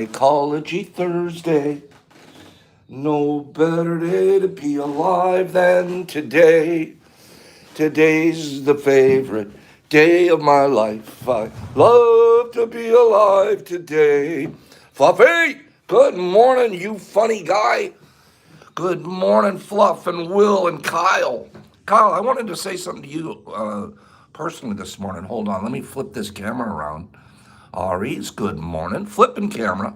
Ecology Thursday. No better day to be alive than today. Today's the favorite day of my life. I love to be alive today. Fluffy, good morning, you funny guy. Good morning, Fluff and Will and Kyle. Kyle, I wanted to say something to you personally this morning. Hold on, let me flip this camera around. Ari's good morning. Flipping camera.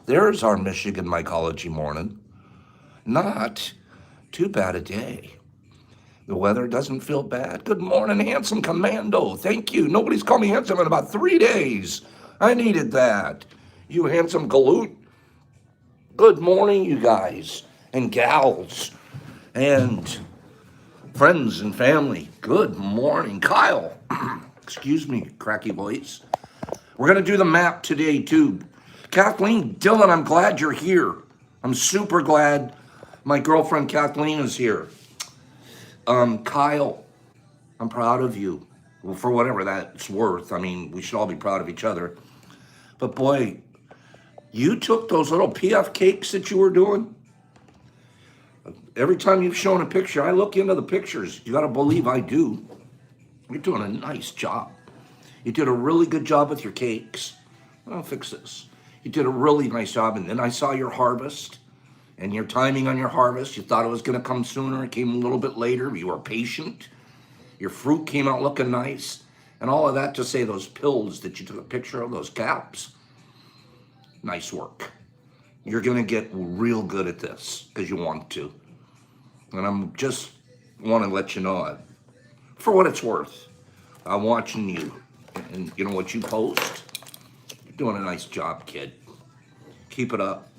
There's our Michigan mycology morning. Not too bad a day. The weather doesn't feel bad. Good morning, handsome commando. Thank you. Nobody's called me handsome in about 3 days. I needed that. You handsome galoot. Good morning, you guys and gals and friends and family. Good morning, Kyle. Excuse me, cracky voice. We're going to do the map today, too. Kathleen, Dylan, I'm glad you're here. I'm super glad my girlfriend Kathleen is here. Kyle, I'm proud of you. Well, for whatever that's worth. I mean, we should all be proud of each other. But boy, you took those little PF cakes that you were doing. Every time you've shown a picture, I look into the pictures. You got to believe I do. You're doing a nice job. You did a really good job with your cakes. I'll fix this. You did a really nice job. And then I saw your harvest and your timing on your harvest. You thought it was going to come sooner. It came a little bit later. You were patient. Your fruit came out looking nice. And all of that to say those pills that you took a picture of, those caps, nice work. You're going to get real good at this because you want to. And I'm just want to let you know, for what it's worth, I'm watching you. And you know what you post? You're doing a nice job, kid. Keep it up.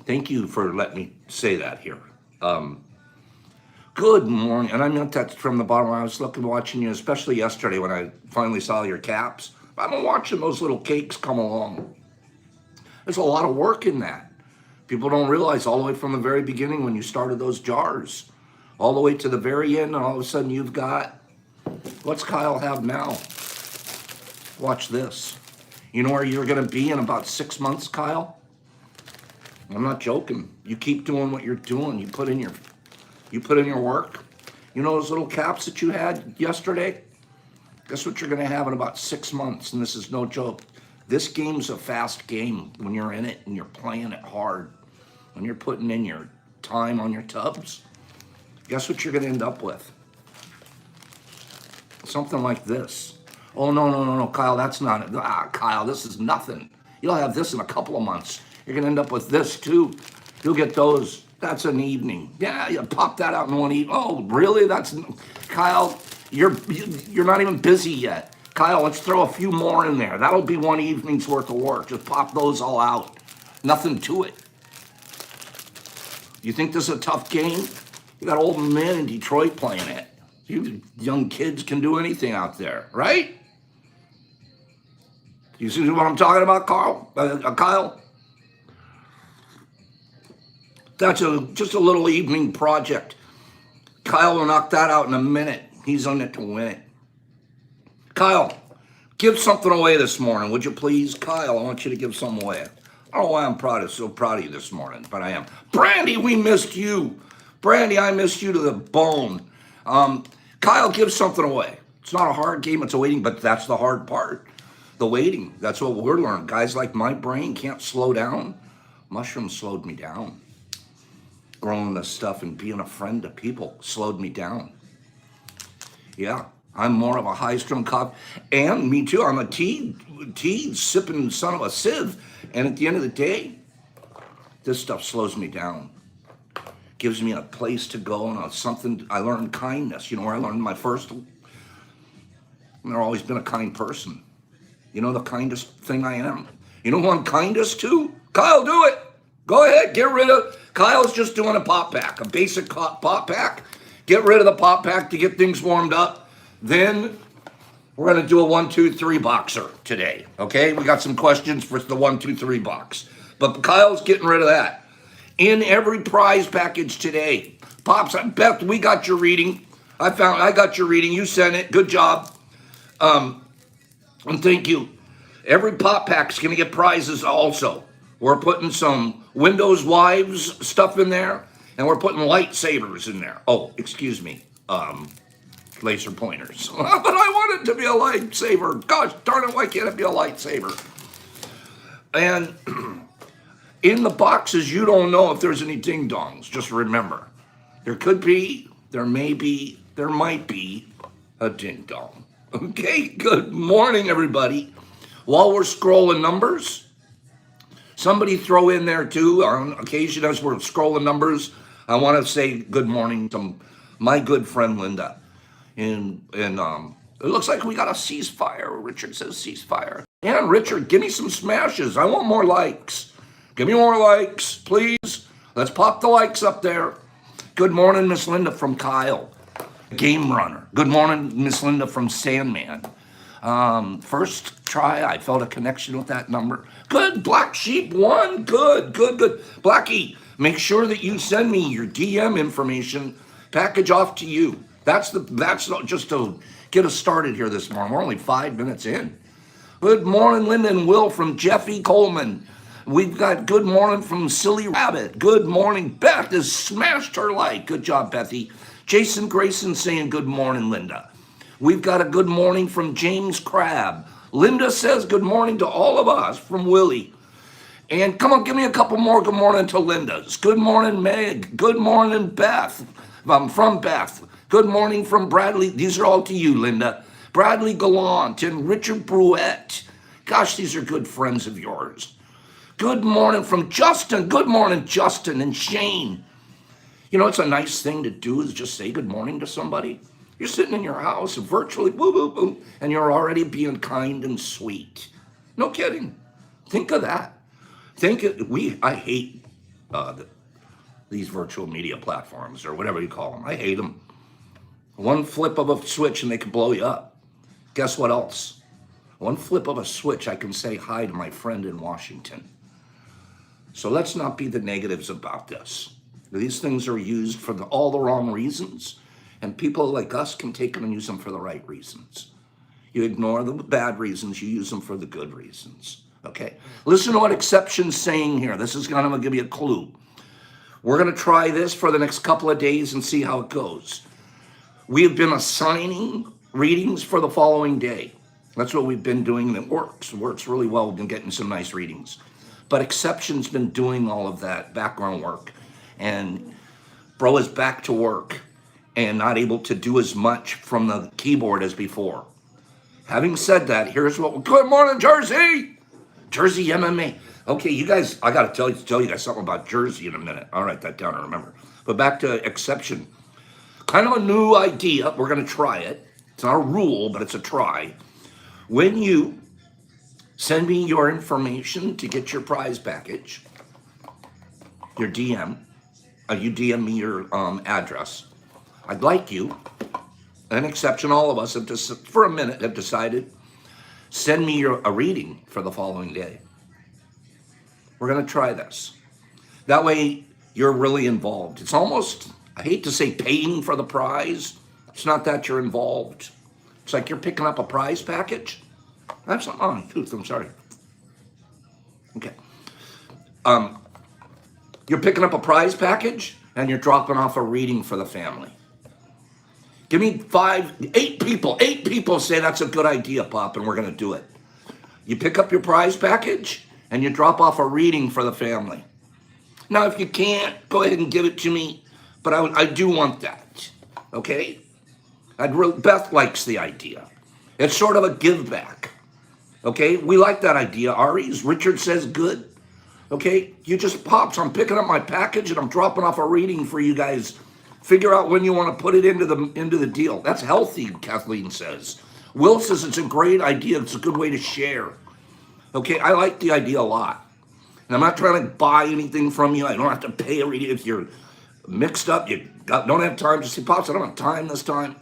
Thank you for letting me say that here. Good morning. And I meant that from the bottom. I was watching you, especially yesterday when I finally saw your caps. I'm watching those little cakes come along. There's a lot of work in that. People don't realize all the way from the very beginning when you started those jars, all the way to the very end, and all of a sudden you've got, what's Kyle have now? Watch this. You know where you're going to be in about 6 months, Kyle? I'm not joking. You keep doing what you're doing. You put in your work. You know those little caps that you had yesterday? Guess what you're going to have in about 6 months, and this is no joke. This game's a fast game when you're in it and you're playing it hard. When you're putting in your time on your tubs, guess what you're going to end up with? Something like this. Oh, no, Kyle, that's not it. Kyle, this is nothing. You'll have this in a couple of months. You're going to end up with this, too. You'll get those. That's an evening. Yeah, you pop that out in one evening. Oh, really? Kyle, you're not even busy yet. Kyle, let's throw a few more in there. That'll be one evening's worth of work. Just pop those all out. Nothing to it. You think this is a tough game? You got old men in Detroit playing it. You young kids can do anything out there, right? You see what I'm talking about, Kyle? That's just a little evening project. Kyle will knock that out in a minute. He's on it to win it. Kyle, give something away this morning, would you please? Kyle, I want you to give something away. I don't know why I'm so proud of you this morning, but I am. Brandy, we missed you. Brandy, I missed you to the bone. Kyle, give something away. It's not a hard game, it's a waiting, but that's the hard part. The waiting, that's what we're learning. Guys like my brain can't slow down. Mushrooms slowed me down. Growing this stuff and being a friend to people slowed me down. Yeah, I'm more of a high-strung cop. And me too, I'm a tea sipping son of a sieve. And at the end of the day, this stuff slows me down. Gives me a place to go and something. I learned kindness. You know where I learned my first? I've always been a kind person. You know the kindest thing I am? You know who I'm kindest to? Kyle, do it. Go ahead, get rid of. Kyle's just doing a pop pack, a basic pop pack. Get rid of the pop pack to get things warmed up. Then we're going to do a 1, 2, 3 boxer today. Okay, we got some questions for the 1, 2, 3 box. But Kyle's getting rid of that. In every prize package today. Pops, Beth, we got your reading. I got your reading. You sent it. Good job. And thank you. Every pop pack's gonna get prizes also. We're putting some Windows Wives stuff in there, and we're putting lightsabers in there. Oh, excuse me, laser pointers. But I want it to be a lightsaber. Gosh darn it, why can't it be a lightsaber? And in the boxes, you don't know if there's any ding dongs. Just remember, there could be, there may be, there might be a ding dong. Okay, good morning, everybody. While we're scrolling numbers, somebody throw in there too, on occasion as we're scrolling numbers, I want to say good morning to my good friend Linda. And it looks like we got a ceasefire. Richard says ceasefire. And Richard, give me some smashes. I want more likes. Give me more likes, please. Let's pop the likes up there. Good morning, Miss Linda from Kyle. Game Runner. Good morning, Miss Linda from Sandman. First try, I felt a connection with that number. Good, Black Sheep 1. Good. Blackie, make sure that you send me your DM information, package off to you. That's just to get us started here this morning. We're only 5 minutes in. Good morning, Linda and Will from Jeffy Coleman. We've got good morning from Silly Rabbit. Good morning. Beth has smashed her like. Good job, Bethy. Jason Grayson saying good morning, Linda. We've got a good morning from James Crabb. Linda says good morning to all of us from Willie. And come on, give me a couple more good morning to Linda's. Good morning, Meg. Good morning, Beth. From Beth. Good morning from Bradley. These are all to you, Linda. Bradley Gallant and Richard Bruette. Gosh, these are good friends of yours. Good morning from Justin. Good morning, Justin and Shane. You know, it's a nice thing to do is just say good morning to somebody. You're sitting in your house virtually, boo, boo, boo, and you're already being kind and sweet. No kidding. Think of that. I hate these virtual media platforms or whatever you call them. I hate them. One flip of a switch and they can blow you up. Guess what else? One flip of a switch, I can say hi to my friend in Washington. So let's not be the negatives about this. These things are used for all the wrong reasons, and people like us can take them and use them for the right reasons. You ignore the bad reasons, you use them for the good reasons. Okay? Listen to what Exception's saying here. This is going to give you a clue. We're going to try this for the next couple of days and see how it goes. We have been assigning readings for the following day. That's what we've been doing, and it works. It works really well. We've been getting some nice readings. But Exception's been doing all of that background work. And bro is back to work and not able to do as much from the keyboard as before. Having said that, here's what. Good morning, Jersey! Jersey MMA. Okay, you guys, I got to tell you guys something about Jersey in a minute. I'll write that down and remember. But back to Exception. Kind of a new idea. We're going to try it. It's not a rule, but it's a try. When you send me your information to get your prize package, your DM, you DM me your address. I'd like you, an Exception, all of us have just, for a minute, have decided, send me a reading for the following day. We're going to try this. That way, you're really involved. It's almost, I hate to say paying for the prize. It's not that you're involved. It's like you're picking up a prize package. That's not on tooth, I'm sorry. Okay. You're picking up a prize package and you're dropping off a reading for the family. Give me 8 people. 8 people say that's a good idea, Pop, and we're going to do it. You pick up your prize package and you drop off a reading for the family. Now, if you can't, go ahead and give it to me, but I do want that, okay? Beth likes the idea. It's sort of a give back, okay? We like that idea, Ari's. Richard says good, okay? You just pop, so I'm picking up my package and I'm dropping off a reading for you guys. Figure out when you want to put it into the deal. That's healthy, Kathleen says. Will says it's a great idea. It's a good way to share. Okay, I like the idea a lot. And I'm not trying to buy anything from you. I don't have to pay a reading. If you're mixed up, don't have time to see Pops. I don't have time this time.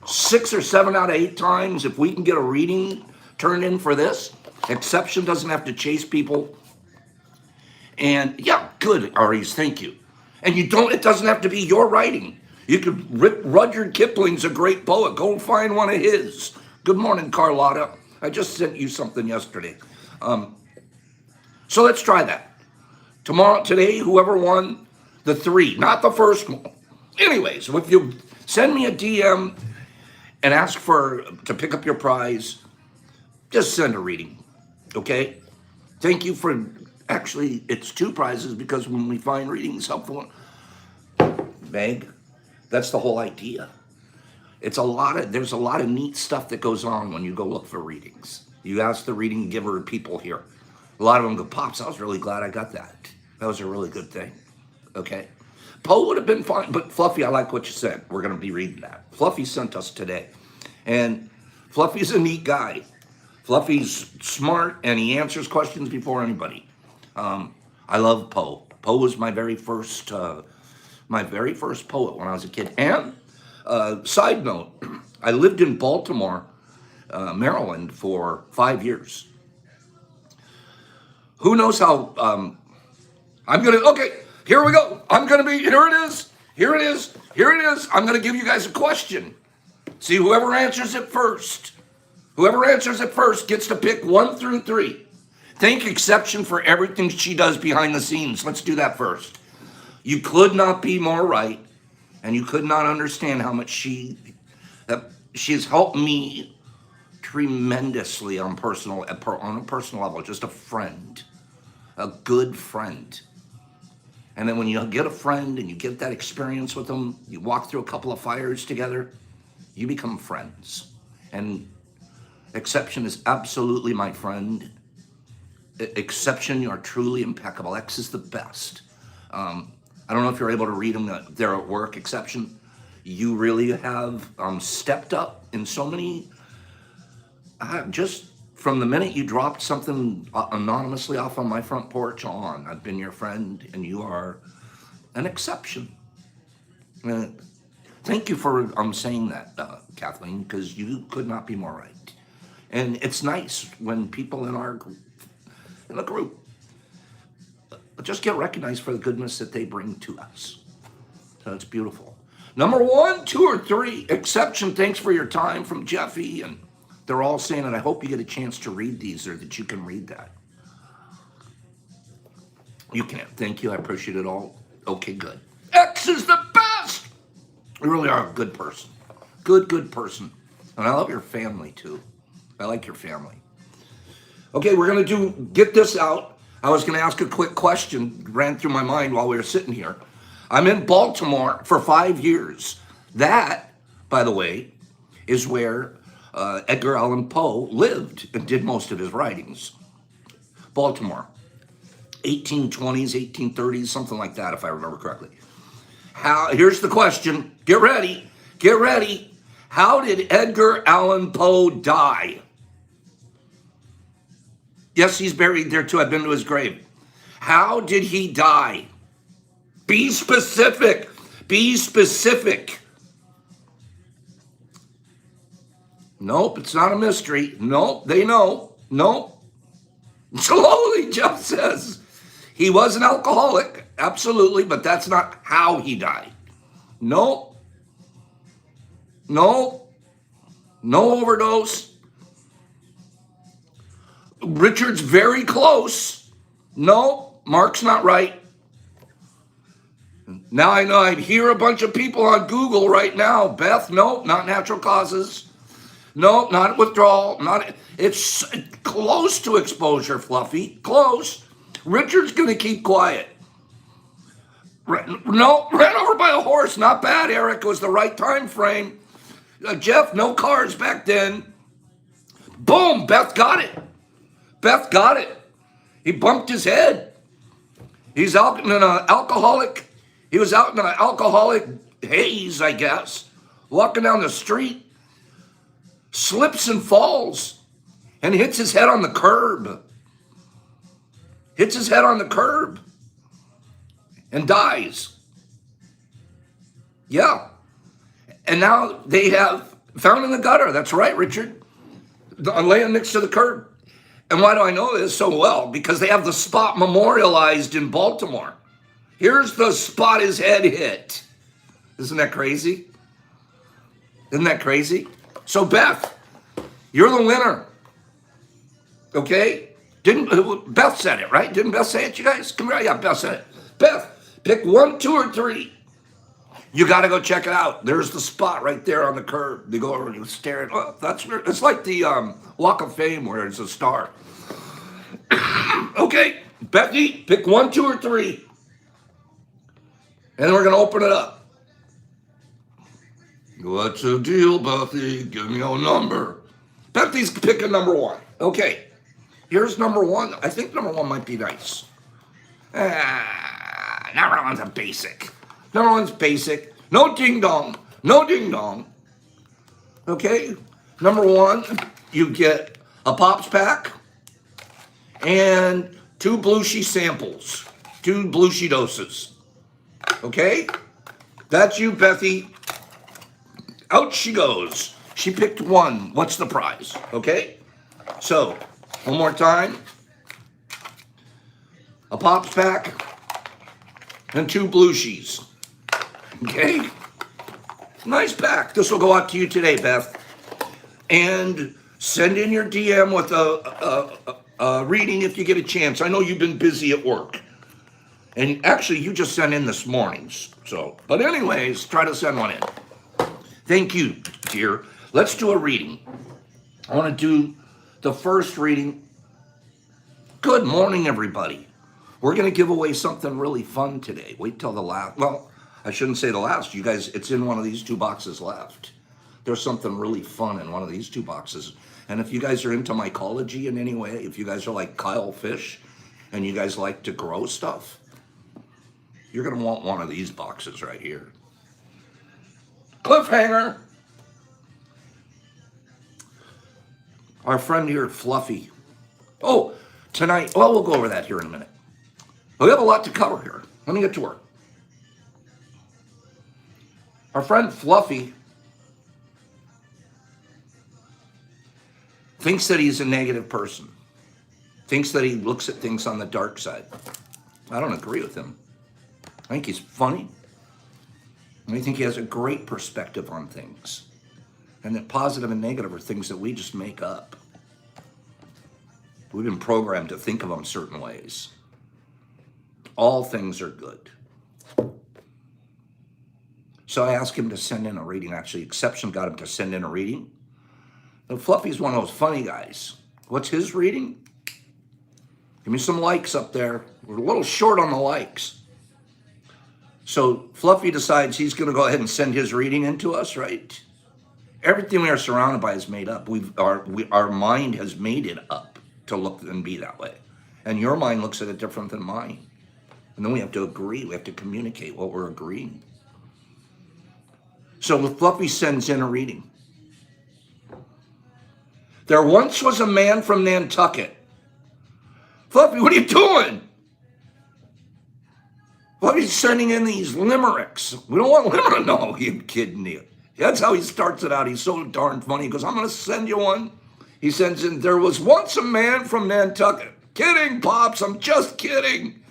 6 or 7 out of 8 times, if we can get a reading turned in for this, Exception doesn't have to chase people. And yeah, good, Aries, thank you. And it doesn't have to be your writing. You could, Rudyard Kipling's a great poet. Go find one of his. Good morning, Carlotta. I just sent you something yesterday. So let's try that. Today, whoever won the 3, not the first one. Anyways, if you send me a DM and ask to pick up your prize, just send a reading, okay? Thank you for, actually, it's 2 prizes because when we find readings helpful, Meg, that's the whole idea. There's a lot of neat stuff that goes on when you go look for readings. You ask the reading giver people here. A lot of them go, Pops, I was really glad I got that. That was a really good thing. Okay. Poe would have been fine, but Fluffy, I like what you said. We're going to be reading that. Fluffy sent us today. And Fluffy's a neat guy. Fluffy's smart and he answers questions before anybody. I love Poe. Poe was my very first poet when I was a kid. And side note, I lived in Baltimore, Maryland for 5 years. Who knows how, okay, here we go. Here it is. I'm going to give you guys a question. See, whoever answers it first gets to pick 1 through 3. Thank exception for everything she does behind the scenes. Let's do that first. You could not be more right, and you could not understand how much she has helped me tremendously on a personal level. Just a friend, a good friend. And then when you get a friend and you get that experience with them, you walk through a couple of fires together, you become friends. And Exception is absolutely my friend. Exception, you are truly impeccable. X is the best. I don't know if you're able to read them there at work, Exception. You really have stepped up in so many, just from the minute you dropped something anonymously off on my front porch on, I've been your friend and you are an exception. Thank you for saying that, Kathleen, because you could not be more right. And it's nice when people in the group just get recognized for the goodness that they bring to us. So it's beautiful. Number 1, 2, or 3, Exception, thanks for your time, from Jeffy, and they're all saying it. I hope you get a chance to read these or that you can read that. You can. Thank you. I appreciate it all. Okay, good. X is the best. You really are a good person. Good person. And I love your family, too. I like your family. Okay, we're going to get this out. I was going to ask a quick question, ran through my mind while we were sitting here. I'm in Baltimore for 5 years. That, by the way, is where Edgar Allan Poe lived and did most of his writings. Baltimore, 1820s, 1830s, something like that, if I remember correctly. Here's the question. Get ready. How did Edgar Allan Poe die? Yes, he's buried there too. I've been to his grave. How did he die? Be specific. Nope, it's not a mystery. Nope, they know. Nope. Slowly, Jeff says. He was an alcoholic, absolutely, but that's not how he died. Nope. No overdose. Richard's very close. No, Mark's not right. Now I know I'd hear a bunch of people on Google right now. Beth, nope, not natural causes. Nope, not withdrawal. It's close to exposure, Fluffy. Close. Richard's going to keep quiet. Ran over by a horse. Not bad, Eric. It was the right time frame. Jeff, no cars back then. Boom, Beth got it. He bumped his head. He's out in an alcoholic. He was out in an alcoholic haze, I guess, walking down the street, slips and falls, and hits his head on the curb. And dies. Yeah. And now they have found in the gutter. That's right, Richard. Laying next to the curb. And why do I know this so well? Because they have the spot memorialized in Baltimore. Here's the spot his head hit. Isn't that crazy? So Beth, you're the winner. Okay? Didn't Beth said it, right? Didn't Beth say it, you guys? Come here. Yeah, Beth said it. Beth, pick 1, 2, or 3. You got to go check it out. There's the spot right there on the curb. You go over and you stare at. Oh, that's where it's like the Walk of Fame where it's a star. Okay, Becky, pick 1, 2, or 3, and then we're gonna open it up. What's the deal, Bethy? Give me your number. Bethy's picking number 1. Okay, here's number 1. I think number 1 might be nice. Number 1's a basic. Number 1's basic. No ding dong. No ding dong. Okay, number 1, you get a Pops pack and 2 Blueshy samples, 2 Blueshy doses. Okay, that's you, Bethy. Out she goes. She picked 1. What's the prize? Okay, so one more time. A Pops pack and 2 Blueshies. Okay, nice pack. This will go out to you today, Beth. And send in your DM with a reading if you get a chance. I know you've been busy at work. And actually, you just sent in this morning. So, but anyways, try to send one in. Thank you, dear. Let's do a reading. I want to do the first reading. Good morning, everybody. We're going to give away something really fun today. Wait till the last. Well, I shouldn't say the last. You guys, it's in one of these 2 boxes left. There's something really fun in one of these 2 boxes. And if you guys are into mycology in any way, if you guys are like Kyle Fish and you guys like to grow stuff, you're going to want one of these boxes right here. Cliffhanger. Our friend here, Fluffy. Oh, tonight, well, we'll go over that here in a minute. We have a lot to cover here. Let me get to work. Our friend Fluffy thinks that he's a negative person. Thinks that he looks at things on the dark side. I don't agree with him. I think he's funny. I think he has a great perspective on things. And that positive and negative are things that we just make up. We've been programmed to think of them certain ways. All things are good. So I asked him to send in a reading. Actually, Exception got him to send in a reading. And Fluffy's one of those funny guys. What's his reading? Give me some likes up there. We're a little short on the likes. So Fluffy decides he's going to go ahead and send his reading in to us, right? Everything we are surrounded by is made up. Our mind has made it up to look and be that way. And your mind looks at it different than mine. And then we have to agree. We have to communicate what we're agreeing. So Fluffy sends in a reading. There once was a man from Nantucket. Fluffy, what are you doing? Fluffy's sending in these limericks. We don't want limericks. No, you kidding me. That's how he starts it out. He's so darn funny. He goes, I'm going to send you one. He sends in, there was once a man from Nantucket. Kidding, Pops, I'm just kidding.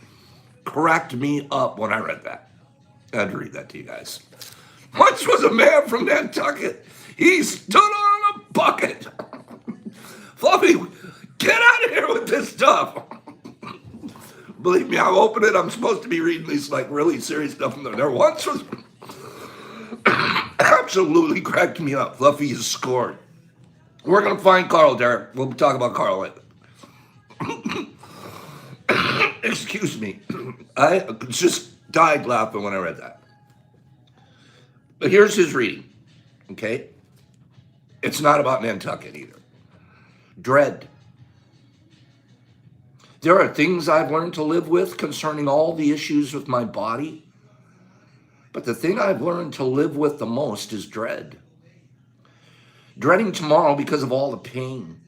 Cracked me up when I read that. I had to read that to you guys. Once was a man from Nantucket. He stood on a bucket. Fluffy, get out of here with this stuff. Believe me, I'll open it. I'm supposed to be reading these like really serious stuff. There once was absolutely cracked me up. Fluffy is scored. We're going to find Carl, Derek. We'll talk about Carl later. Excuse me. I just died laughing when I read that. But here's his reading, okay? It's not about Nantucket either. Dread. There are things I've learned to live with concerning all the issues with my body. But the thing I've learned to live with the most is dread. Dreading tomorrow because of all the pain.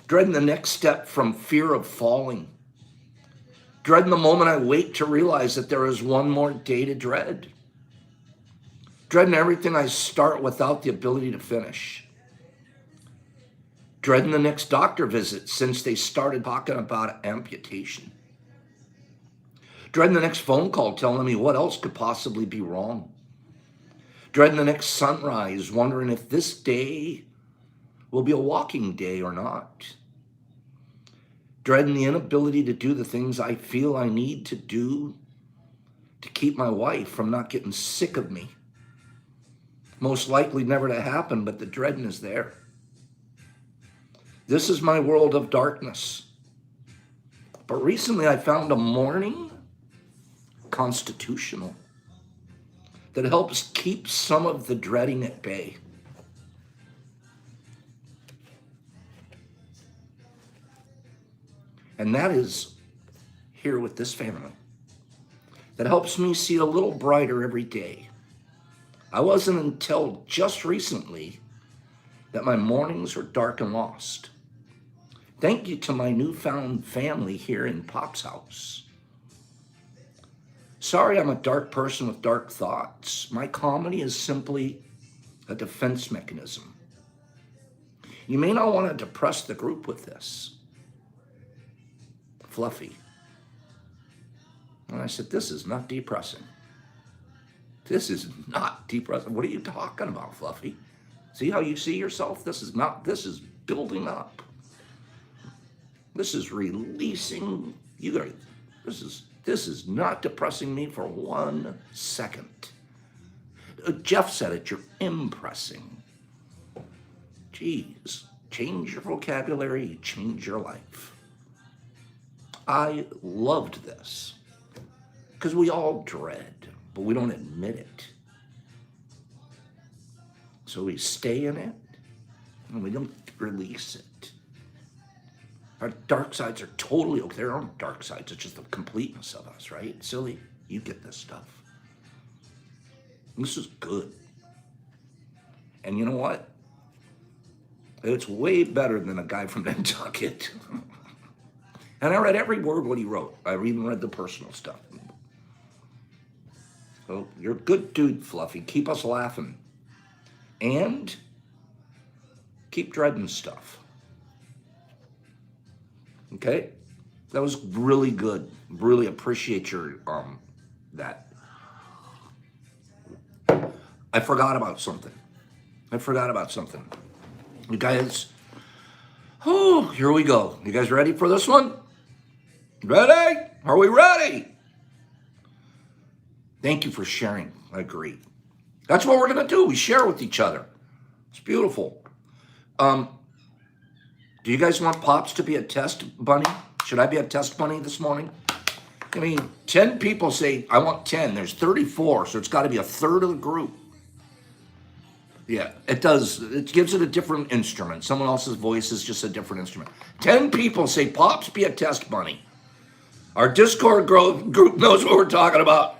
Dreading the next step from fear of falling. Dreading the moment I wait to realize that there is one more day to dread. Dreading everything I start without the ability to finish. Dreading the next doctor visit since they started talking about amputation. Dreading the next phone call telling me what else could possibly be wrong. Dreading the next sunrise, wondering if this day will be a walking day or not. dreading the inability to do the things I feel I need to do to keep my wife from not getting sick of me. Most likely never to happen, but the dreading is there. This is my world of darkness. But recently I found a morning constitutional that helps keep some of the dreading at bay. And that is here with this family. That helps me see a little brighter every day. I wasn't until just recently that my mornings were dark and lost. Thank you to my newfound family here in Pop's house. Sorry, I'm a dark person with dark thoughts. My comedy is simply a defense mechanism. You may not want to depress the group with this. Fluffy. And I said, this is not depressing. This is not depressing. What are you talking about, Fluffy? See how you see yourself? This is building up. This is releasing. This is not depressing me for 1 second. Jeff said it, you're impressing. Geez, change your vocabulary, change your life. I loved this because we all dread, but we don't admit it. So we stay in it and we don't release it. Our dark sides are totally okay. There aren't dark sides. It's just the completeness of us, right? Silly, you get this stuff. This is good. And you know what? It's way better than a guy from Nantucket. And I read every word what he wrote. I even read the personal stuff. So you're a good dude, Fluffy. Keep us laughing. And keep dreading stuff. Okay? That was really good. Really appreciate your that. I forgot about something. You guys, oh, here we go. You guys ready for this one? Ready? Are we ready? Thank you for sharing. I agree. That's what we're going to do. We share with each other. It's beautiful. Do you guys want Pops to be a test bunny? Should I be a test bunny this morning? I mean, 10 people say, I want 10. There's 34, so it's got to be a third of the group. Yeah, it does. It gives it a different instrument. Someone else's voice is just a different instrument. 10 people say, Pops, be a test bunny. Our Discord group knows what we're talking about.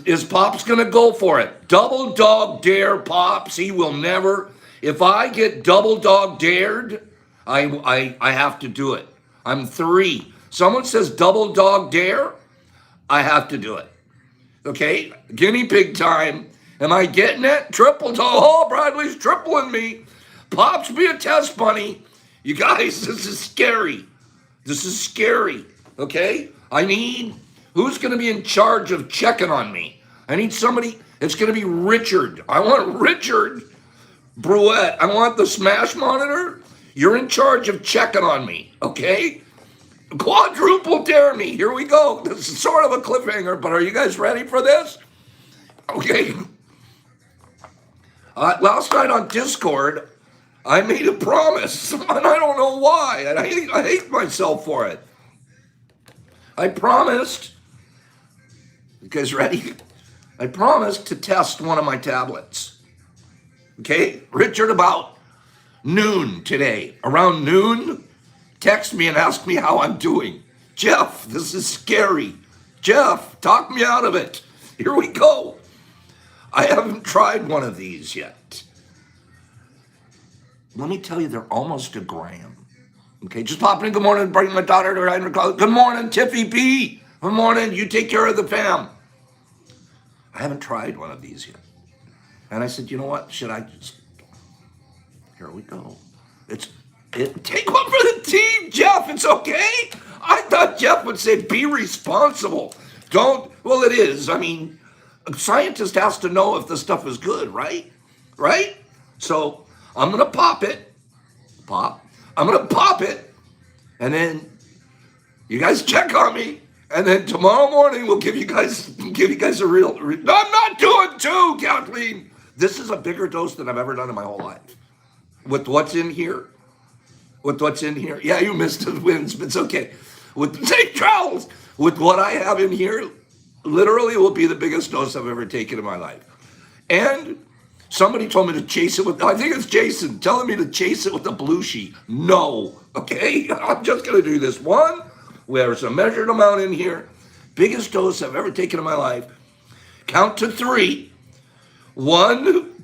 Is Pops going to go for it? Double dog dare Pops. He will never. If I get double dog dared, I have to do it. I'm 3. Someone says double dog dare, I have to do it. Okay? Guinea pig time. Am I getting it? Triple dog. Oh, Bradley's tripling me. Pops, be a test bunny. You guys, this is scary. Okay? Who's going to be in charge of checking on me? I need somebody. It's going to be Richard. I want Richard Bruette. I want the Smash Monitor. You're in charge of checking on me, okay? Quadruple dare me. Here we go. This is sort of a cliffhanger, but are you guys ready for this? Okay. Last night on Discord, I made a promise, and I don't know why, and I hate myself for it. I promised, you guys ready? I promised to test one of my tablets. Okay? Richard, about noon today, around noon, text me and ask me how I'm doing. Jeff, this is scary. Jeff, talk me out of it. Here we go. I haven't tried one of these yet. Let me tell you, they're almost a gram. Okay, just popping in. Good morning, bringing my daughter to ride in her college. Good morning, Tiffy B. Good morning. You take care of the fam. I haven't tried one of these yet. And I said, you know what? Should I just... Here we go. Take one for the team, Jeff. It's okay. I thought Jeff would say, be responsible. Well, it is. I mean, a scientist has to know if the stuff is good, right? Right? So I'm going to pop it. I'm going to pop it. And then You guys check on me, and then tomorrow morning we'll give you guys a No, I'm not doing two, Kathleen. This is a bigger dose than I've ever done in my whole life. With what's in here, with what's in here. Yeah, you missed the wins, but it's okay. With the take travels, with what I have in here, literally will be the biggest dose I've ever taken in my life. And somebody told me to chase it with, I think it's Jason telling me to chase it with the blue sheet. No, okay? I'm just gonna do this one. There's a measured amount in here. Biggest dose I've ever taken in my life. Count to three. One,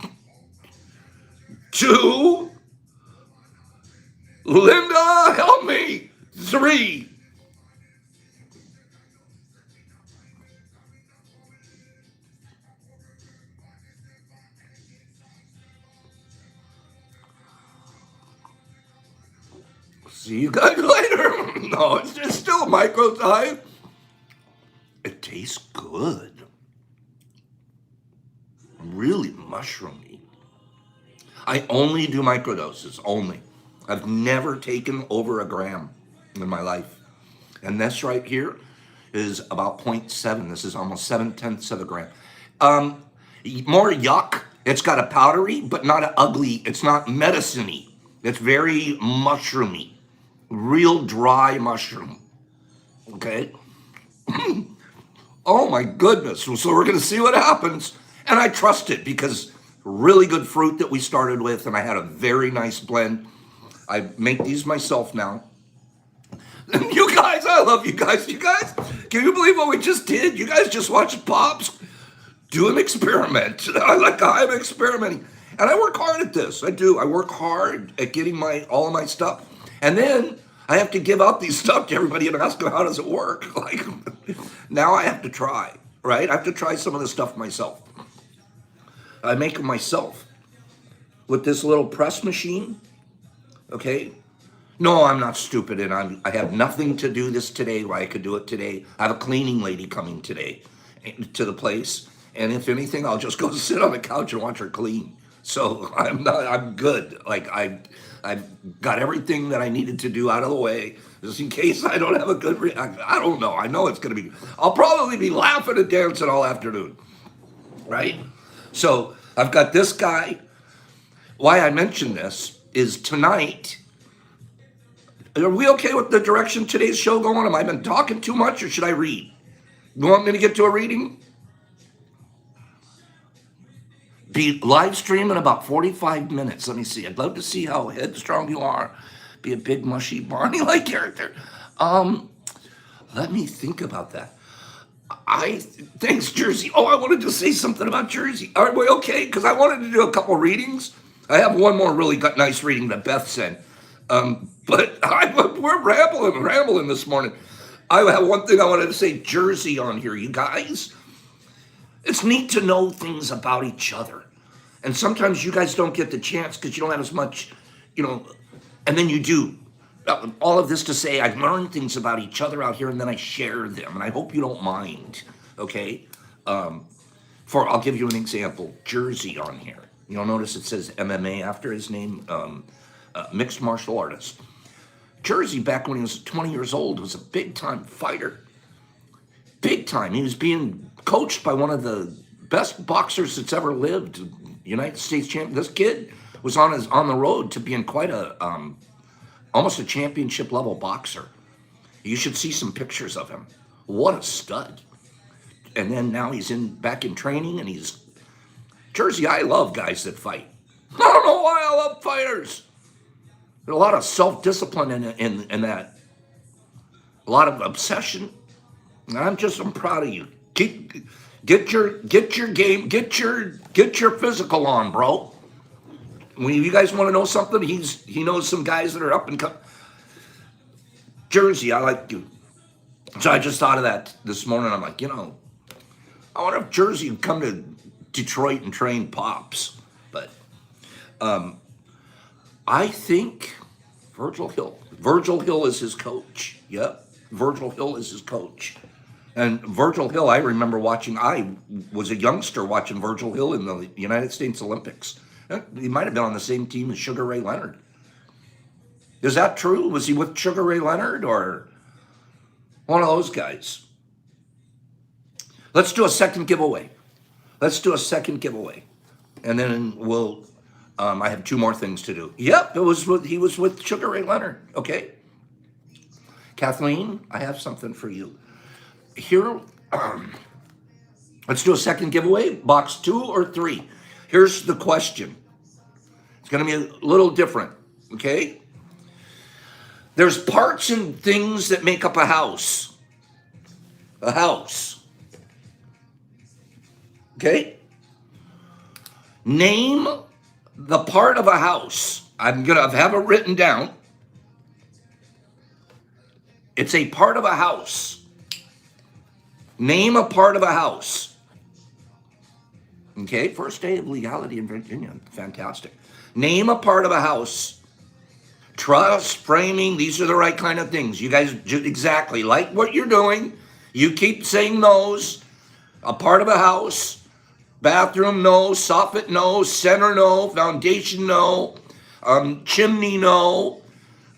two, Linda, help me. Three. See you guys later. No, it's just still a micro time. It tastes good. Really mushroomy. I only do microdoses, only. I've never taken over a gram in my life. And this right here is about zero point 0.7. This is almost 7/10 of a gram. More yuck. It's got a powdery, but not an ugly. It's not medicine-y. It's very mushroomy. Real dry mushroom. Okay? Oh my goodness. So we're going to see what happens. And I trust it because really good fruit that we started with, and I had a very nice blend. I make these myself now. And you guys, I love you guys. You guys, can you believe what we just did? You guys just watched Pops do an experiment. I'm experimenting. And I work hard at this. I do. I work hard at getting all of my stuff. And then I have to give out these stuff to everybody and ask them, how does it work? Like, now I have to try, right? I have to try some of this stuff myself. I make them myself with this little press machine, okay? No, I'm not stupid, and I have nothing to do this today where I could do it today. I have a cleaning lady coming today to the place, and if anything, I'll just go sit on the couch and watch her clean. So I'm good. Like I've got everything that I needed to do out of the way, just in case I don't have a good, I don't know. I know it's gonna be, I'll probably be laughing and dancing all afternoon, right? So I've got this guy. Why I mention this is tonight, are we okay with the direction today's show going? Have I been talking too much or should I read? You want me to get to a reading? Be live stream in about 45 minutes. Let me see. I'd love to see how headstrong you are. Be a big, mushy, Barney-like character. Let me think about that. Thanks, Jersey. Oh, I wanted to say something about Jersey. Are we okay? Because I wanted to do a couple readings. I have one more really nice reading that Beth sent. But we're rambling this morning. I have one thing I wanted to say, Jersey on here, you guys. It's neat to know things about each other. And sometimes you guys don't get the chance because you don't have as much, and then you do. All of this to say, I've learned things about each other out here and then I share them. And I hope you don't mind, okay? I'll give you an example. Jersey on here. You'll notice it says MMA after his name, mixed martial artist. Jersey, back when he was 20 years old, was a big-time fighter. Big time. He was being coached by one of the best boxers that's ever lived, United States champion. This kid was on the road to being quite almost a championship level boxer. You should see some pictures of him. What a stud. And then now he's back in training, and Jersey, I love guys that fight. I don't know why I love fighters. There's a lot of self-discipline in that. A lot of obsession. I'm proud of you. Get your game, get your physical on, bro. When you guys want to know something, he knows some guys that are up and coming. Jersey, I like you. So I just thought of that this morning. I'm like, I wonder if Jersey would come to Detroit and train Pops. But I think Virgil Hill is his coach. Yep, Virgil Hill is his coach. And Virgil Hill, I remember watching, I was a youngster watching Virgil Hill in the United States Olympics. He might have been on the same team as Sugar Ray Leonard. Is that true? Was he with Sugar Ray Leonard or? One of those guys. Let's do a second giveaway. Let's do a second giveaway. And then we'll, I have two more things to do. Yep, he was with Sugar Ray Leonard. Okay. Kathleen, I have something for you. Here, let's do a second giveaway, box 2 or 3. Here's the question. It's going to be a little different, okay? There's parts and things that make up a house. A house. Okay? Name the part of a house. I'm going to have it written down. It's a part of a house. Name a part of a house. Okay, first day of legality in Virginia. Fantastic. Name a part of a house. Truss, framing, these are the right kind of things. You guys, exactly like what you're doing. You keep saying those. A part of a house. Bathroom, no. Soffit, no. Center, no. Foundation, no. Chimney, no.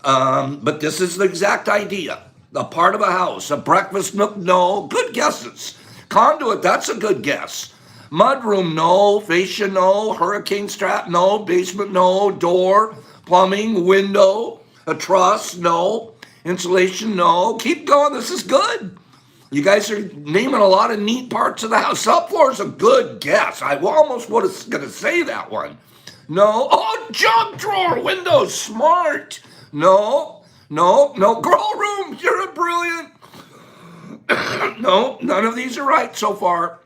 But this is the exact idea. A part of a house. A breakfast nook, no. Good guesses. Conduit, that's a good guess. Mudroom, no. Fascia, no. Hurricane strap, no. Basement, no. Door, plumbing, window. A truss, no. Insulation, no. Keep going. This is good. You guys are naming a lot of neat parts of the house. Subfloor is a good guess. I almost was going to say that one. No. Oh, junk drawer, windows, smart. No. Girl room, you're a brilliant. No, none of these are right so far.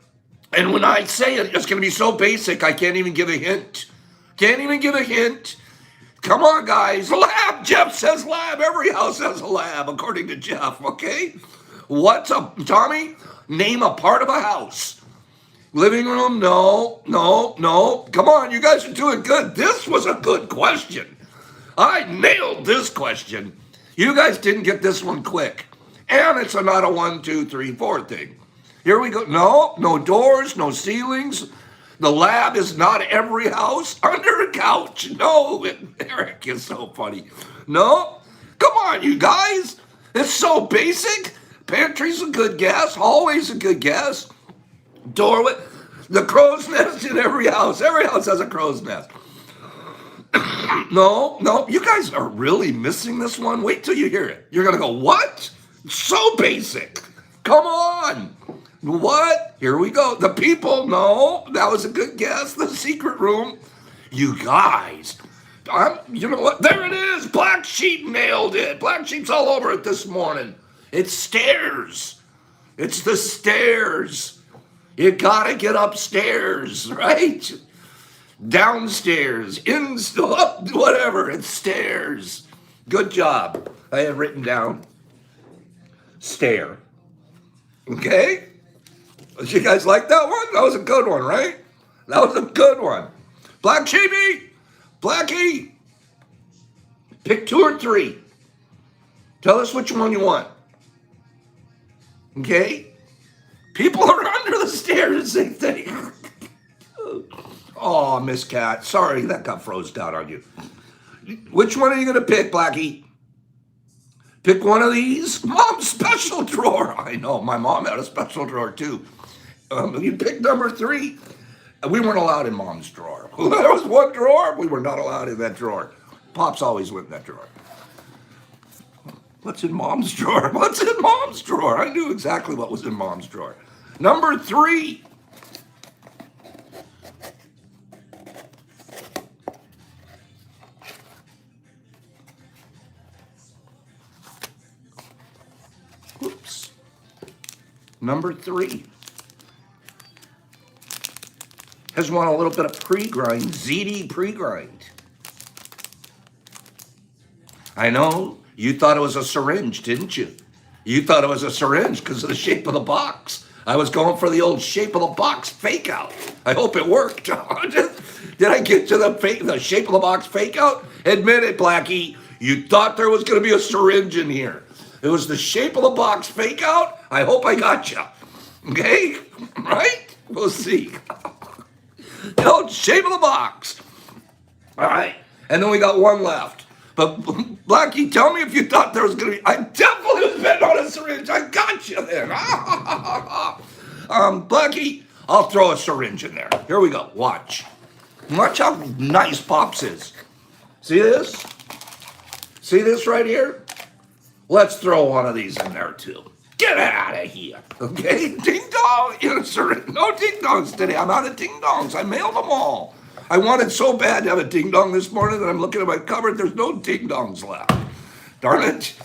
And when I say it, it's going to be so basic, I can't even give a hint. Can't even give a hint. Come on, guys. Lab. Jeff says lab. Every house has a lab, according to Jeff, okay? What's up, Tommy? Name a part of a house. Living room, no. Come on, you guys are doing good. This was a good question. I nailed this question. You guys didn't get this one quick. And it's not a 1, 2, 3, 4 thing. Here we go. No doors, no ceilings. The lab is not every house. Under a couch. No, Eric is so funny. No, come on, you guys. It's so basic. Pantry's a good guess. Hallway's a good guess. Doorway. The crow's nest in every house. Every house has a crow's nest. No, you guys are really missing this one. Wait till you hear it. You're going to go, what? So basic. Come on. What? Here we go. The people, no. That was a good guess. The secret room. You guys, you know what? There it is. Black Sheep nailed it. Black Sheep's all over it this morning. It's stairs. It's the stairs. You gotta get upstairs, right? Downstairs, up, whatever. It's stairs. Good job. I have written down stair. Okay? You guys like that one? That was a good one, right? That was a good one. Black Sheepy, Blackie, pick 2 or 3. Tell us which one you want. Okay? People are under the stairs, they think. Oh, Miss Cat. Sorry, that got froze down on you. Which one are you going to pick, Blackie? Pick one of these? Mom's special drawer. I know, my mom had a special drawer too. You picked number 3. We weren't allowed in Mom's drawer. There was one drawer. We were not allowed in that drawer. Pops always went in that drawer. What's in Mom's drawer? What's in Mom's drawer? I knew exactly what was in Mom's drawer. Number 3. Oops. Number 3. Has want a little bit of pre-grind, ZD pre-grind. I know, you thought it was a syringe, didn't you? You thought it was a syringe because of the shape of the box. I was going for the old shape of the box fake out. I hope it worked. Did I get to the shape of the box fake out? Admit it, Blackie. You thought there was going to be a syringe in here. It was the shape of the box fake out. I hope I got you. Okay? Right? We'll see. The old shape of the box. All right. And then we got one left. But Blackie, tell me if you thought there was going to be. I definitely was betting on a syringe. I got you then. Blackie, I'll throw a syringe in there. Here we go. Watch. Watch how nice Pops is. See this? See this right here? Let's throw one of these in there too. Get out of here. Okay? Ding dong. No ding dongs today. I'm out of ding dongs. I mailed them all. I wanted so bad to have a ding dong this morning that I'm looking at my cupboard. There's no ding dongs left. Darn it.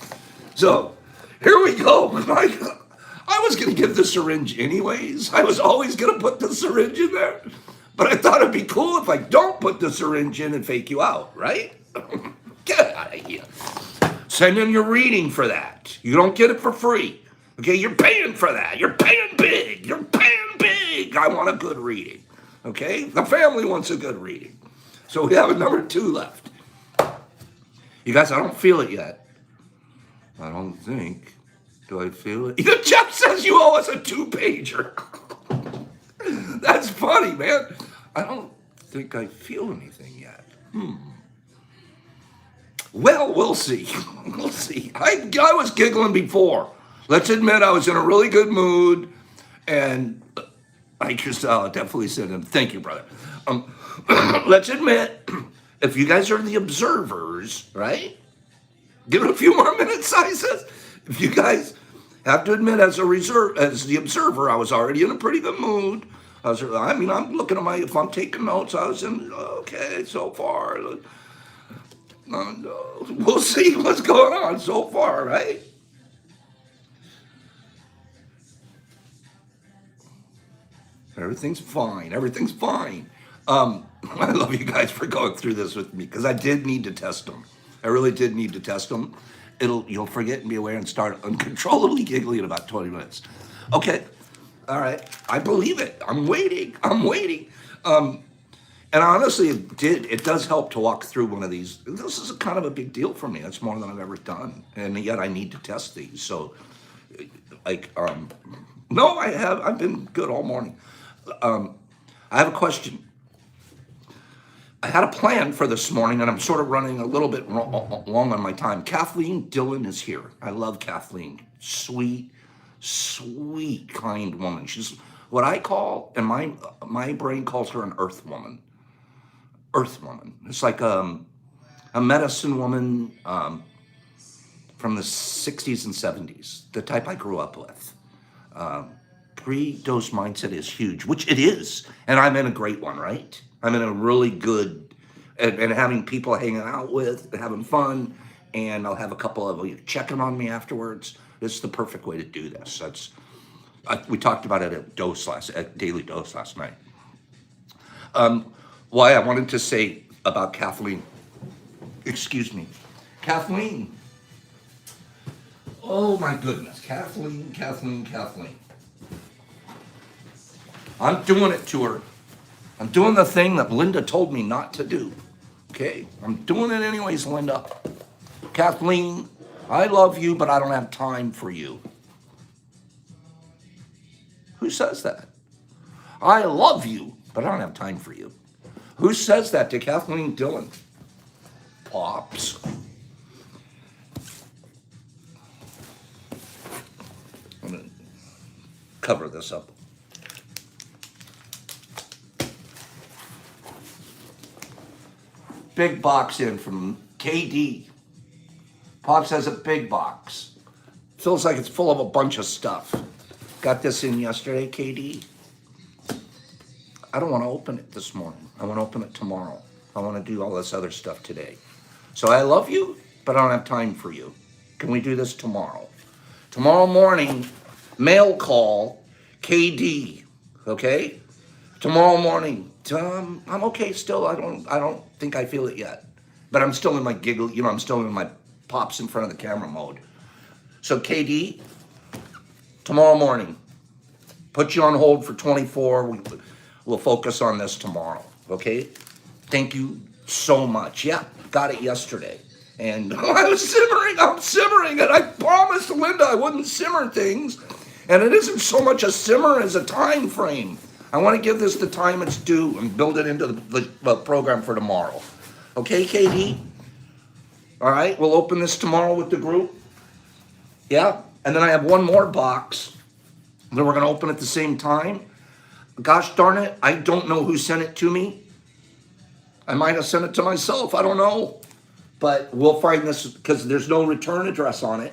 So here we go. I was going to give the syringe anyways. I was always going to put the syringe in there. But I thought it'd be cool if I don't put the syringe in and fake you out, right? Get out of here. Send in your reading for that. You don't get it for free. Okay, you're paying for that. You're paying big. You're paying big. I want a good reading. Okay, the family wants a good reading. So we have a number 2 left. You guys, I don't feel it yet. I don't think. Do I feel it? Jeff says you owe us a 2-pager. That's funny, man. I don't think I feel anything yet. Well, we'll see. We'll see. I was giggling before. Let's admit I was in a really good mood, and I just definitely said, thank you, brother. Let's admit, if you guys are the observers, right? Give it a few more minutes, I says. If you guys have to admit, as the observer, I was already in a pretty good mood. I'm looking at if I'm taking notes, I was in, okay, so far. We'll see what's going on so far, right? Everything's fine. Everything's fine. I love you guys for going through this with me because I did need to test them. I really did need to test them. You'll forget and be aware and start uncontrollably giggling in about 20 minutes. Okay. All right. I believe it. I'm waiting. And honestly, it does help to walk through one of these. This is kind of a big deal for me. That's more than I've ever done. And yet I need to test these. So, no, I've been good all morning. I have a question. I had a plan for this morning, and I'm sort of running a little bit long on my time. Kathleen Dillon is here. I love Kathleen. Sweet, kind woman. She's what I call, and my brain calls her an earth woman. Earth woman. It's like a medicine woman from the 60s and 70s, the type I grew up with. Pre-dose mindset is huge, which it is. And I'm in a great one, right? I'm in a really good, and having people hanging out with, having fun, and I'll have a couple of you checking on me afterwards. It's the perfect way to do this. We talked about it at Daily Dose last night. Why I wanted to say about Kathleen. Excuse me. Kathleen. Oh my goodness. Kathleen. I'm doing it to her. I'm doing the thing that Linda told me not to do. Okay? I'm doing it anyways, Linda. Kathleen, I love you, but I don't have time for you. Who says that? I love you, but I don't have time for you. Who says that to Kathleen Dillon? Pops. I'm going to cover this up. Big box in from KD. Pops has a big box. Feels like it's full of a bunch of stuff. Got this in yesterday, KD. I don't want to open it this morning. I want to open it tomorrow. I want to do all this other stuff today. So I love you, but I don't have time for you. Can we do this tomorrow? Tomorrow morning, mail call, KD. Okay? Tomorrow morning, I'm okay still. I don't think I feel it yet. But I'm still in my giggle, I'm still in my pops in front of the camera mode. So KD, tomorrow morning, put you on hold for 24. We'll focus on this tomorrow, okay? Thank you so much. Yeah, got it yesterday. And I'm simmering, and I promised Linda I wouldn't simmer things. And it isn't so much a simmer as a time frame. I want to give this the time it's due and build it into the program for tomorrow. Okay, KD? All right, we'll open this tomorrow with the group. Yeah, and then I have one more box that we're going to open at the same time. Gosh darn it, I don't know who sent it to me. I might have sent it to myself, I don't know. But we'll find this because there's no return address on it.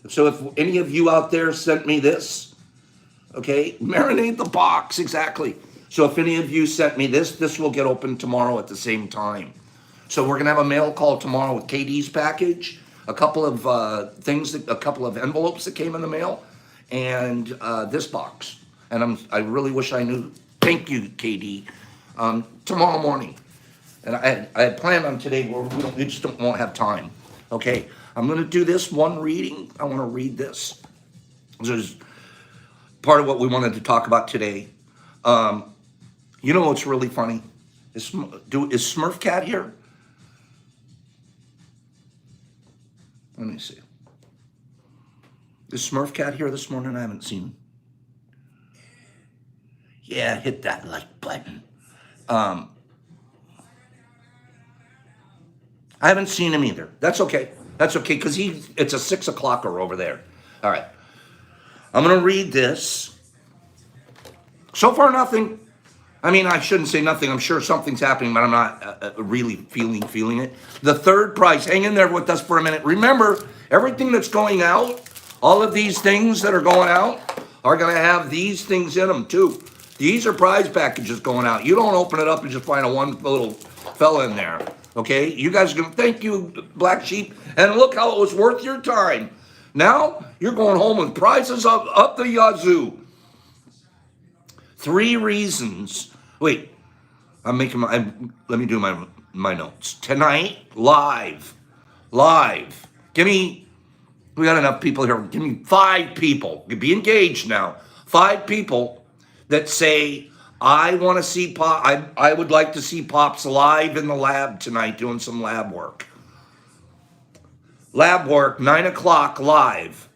So if any of you out there sent me this, okay, marinate the box, exactly. So if any of you sent me this will get opened tomorrow at the same time. So we're gonna have a mail call tomorrow with KD's package, a couple of a couple of envelopes that came in the mail, and this box. And I really wish I knew. Thank you, KD. Tomorrow morning. And I had planned on today where we just won't have time. Okay, I'm going to do this one reading. I want to read this. This is part of what we wanted to talk about today. You know what's really funny? Is Smurf Cat here? Let me see. Is Smurf Cat here this morning? I haven't seen him. Yeah, hit that like button. I haven't seen him either. That's okay. That's okay, because it's a 6 o'clocker over there. All right. I'm going to read this. So far, nothing. I mean, I shouldn't say nothing. I'm sure something's happening, but I'm not really feeling it. The third prize. Hang in there with us for a minute. Remember, everything that's going out, all of these things that are going out are going to have these things in them, too. These are prize packages going out. You don't open it up and just find a one little fella in there. Okay, you guys are going to thank you, Black Sheep, and look how it was worth your time. Now, you're going home with prizes up the yazoo. 3 reasons. Wait, let me do my notes. Tonight, live. We got enough people here. Give me 5 people. Be engaged now. 5 people that say, I want to see Pop. I would like to see Pops live in the lab tonight doing some lab work. Lab work, 9 o'clock live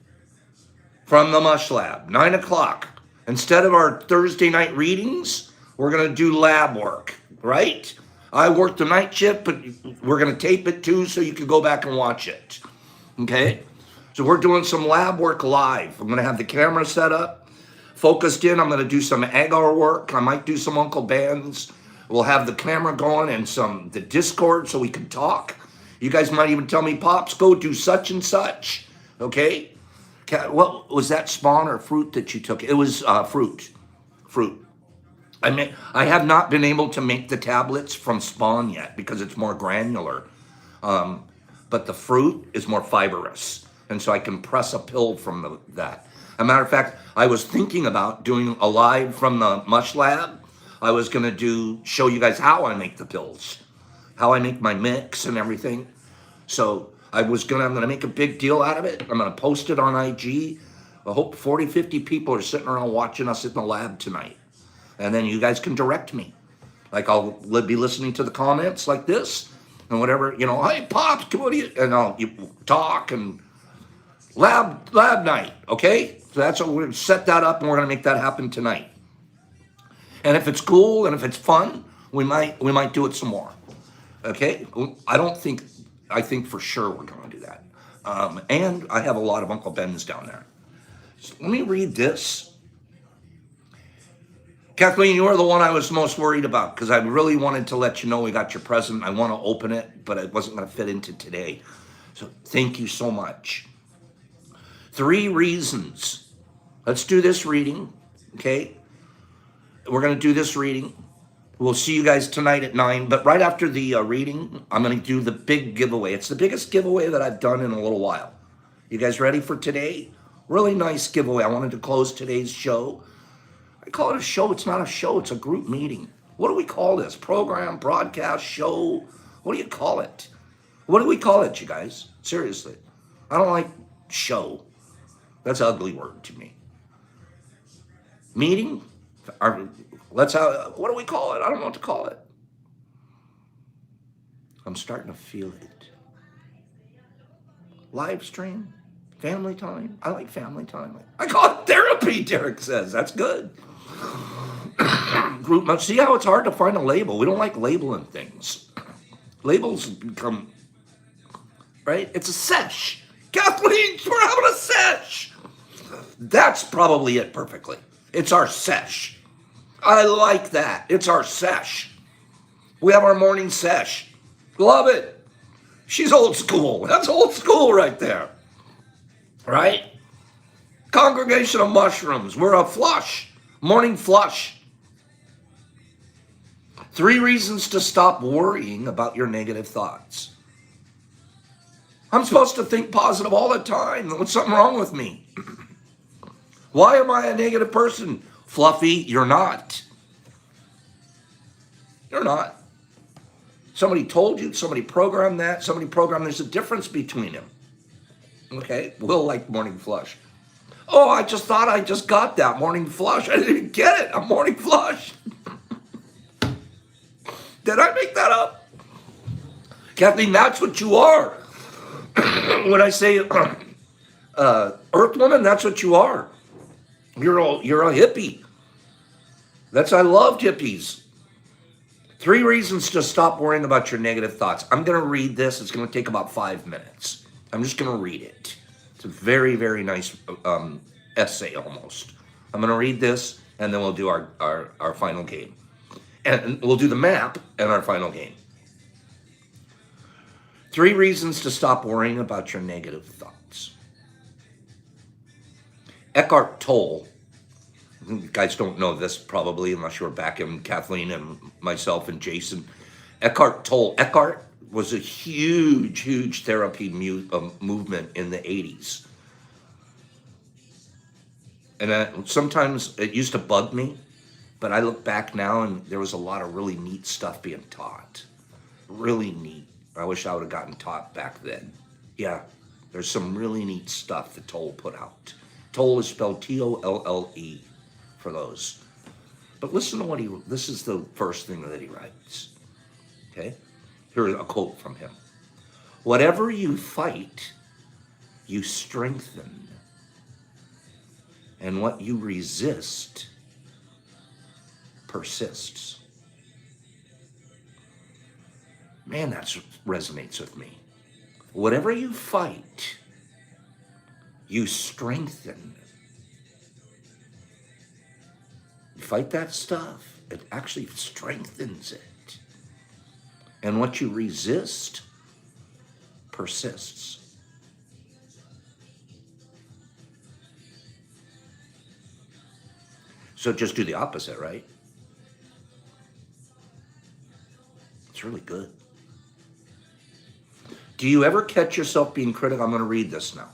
from the Mush Lab. 9 o'clock. Instead of our Thursday night readings, we're going to do lab work, right? I work the night shift, but we're going to tape it too so you can go back and watch it. Okay? So we're doing some lab work live. I'm going to have the camera set up. Focused in, I'm going to do some agar work. I might do some Uncle Ben's. We'll have the camera going and the Discord so we can talk. You guys might even tell me, Pops, go do such and such. Okay? What was that, spawn or fruit that you took? It was fruit. I have not been able to make the tablets from spawn yet because it's more granular. But the fruit is more fibrous. And so I can press a pill from that. As a matter of fact, I was thinking about doing a live from the Mush Lab. I was going to show you guys how I make the pills, how I make my mix and everything. So I'm going to make a big deal out of it. I'm going to post it on IG. I hope 40, 50 people are sitting around watching us in the lab tonight. And then you guys can direct me. Like I'll be listening to the comments like this and whatever, hey, Pops, come on, and I'll talk and lab night, okay? So that's what we're going to set that up, and we're going to make that happen tonight. And if it's cool and if it's fun, we might do it some more. Okay? I think for sure we're going to do that. And I have a lot of Uncle Ben's down there. So let me read this. Kathleen, you are the one I was most worried about because I really wanted to let you know we got your present. I want to open it, but it wasn't going to fit into today. So thank you so much. 3 reasons. Let's do this reading, okay? We're going to do this reading. We'll see you guys tonight at 9. But right after the reading, I'm going to do the big giveaway. It's the biggest giveaway that I've done in a little while. You guys ready for today? Really nice giveaway. I wanted to close today's show. I call it a show. It's not a show. It's a group meeting. What do we call this? Program, broadcast, show? What do you call it? What do we call it, you guys? Seriously. I don't like show. That's an ugly word to me. Meeting? What do we call it? I don't know what to call it. I'm starting to feel it. Live stream? Family time? I like family time. I call it therapy, Derek says. That's good. Group. See how it's hard to find a label. We don't like labeling things. Labels become right? It's a sesh. Kathleen, we're having a sesh. That's probably it perfectly. It's our sesh. I like that. It's our sesh. We have our morning sesh. Love it. She's old school. That's old school right there. Right? Congregation of Mushrooms. We're a flush. Morning flush. 3 reasons to stop worrying about your negative thoughts. I'm supposed to think positive all the time. What's something wrong with me? Why am I a negative person? Fluffy, you're not. You're not. Somebody told you, somebody programmed that, somebody programmed there's a difference between them. Okay, we'll like morning flush. Oh, I just thought I just got that morning flush. I didn't get it. A morning flush. Did I make that up? Kathleen, that's what you are. When I say earth woman, that's what you are. You're a hippie. I loved hippies. 3 reasons to stop worrying about your negative thoughts. I'm going to read this. It's going to take about 5 minutes. I'm just going to read it. It's a very, very nice essay almost. I'm going to read this, and then we'll do our final game. And we'll do the map and our final game. 3 reasons to stop worrying about your negative thoughts. Eckhart Tolle, you guys don't know this probably unless you're back in Kathleen and myself and Jason. Eckhart Tolle. Eckhart was a huge, huge therapy movement in the 80s. And sometimes it used to bug me, but I look back now and there was a lot of really neat stuff being taught. Really neat. I wish I would have gotten taught back then. Yeah, there's some really neat stuff that Tolle put out. Tolle is spelled Tolle for those. But listen to this is the first thing that he writes. Okay? Here's a quote from him. Whatever you fight, you strengthen. And what you resist persists. Man, that resonates with me. Whatever you fight, you strengthen. You fight that stuff, it actually strengthens it. And what you resist persists. So just do the opposite, right? It's really good. Do you ever catch yourself being critical? I'm going to read this now.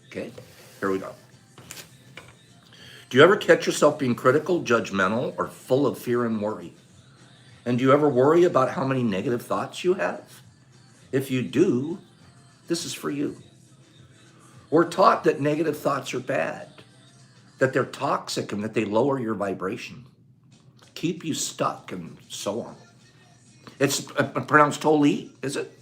Okay, here we go. Do you ever catch yourself being critical, judgmental, or full of fear and worry? And do you ever worry about how many negative thoughts you have? If you do, this is for you. We're taught that negative thoughts are bad, that they're toxic, and that they lower your vibration, keep you stuck, and so on. It's pronounced Tolle, is it?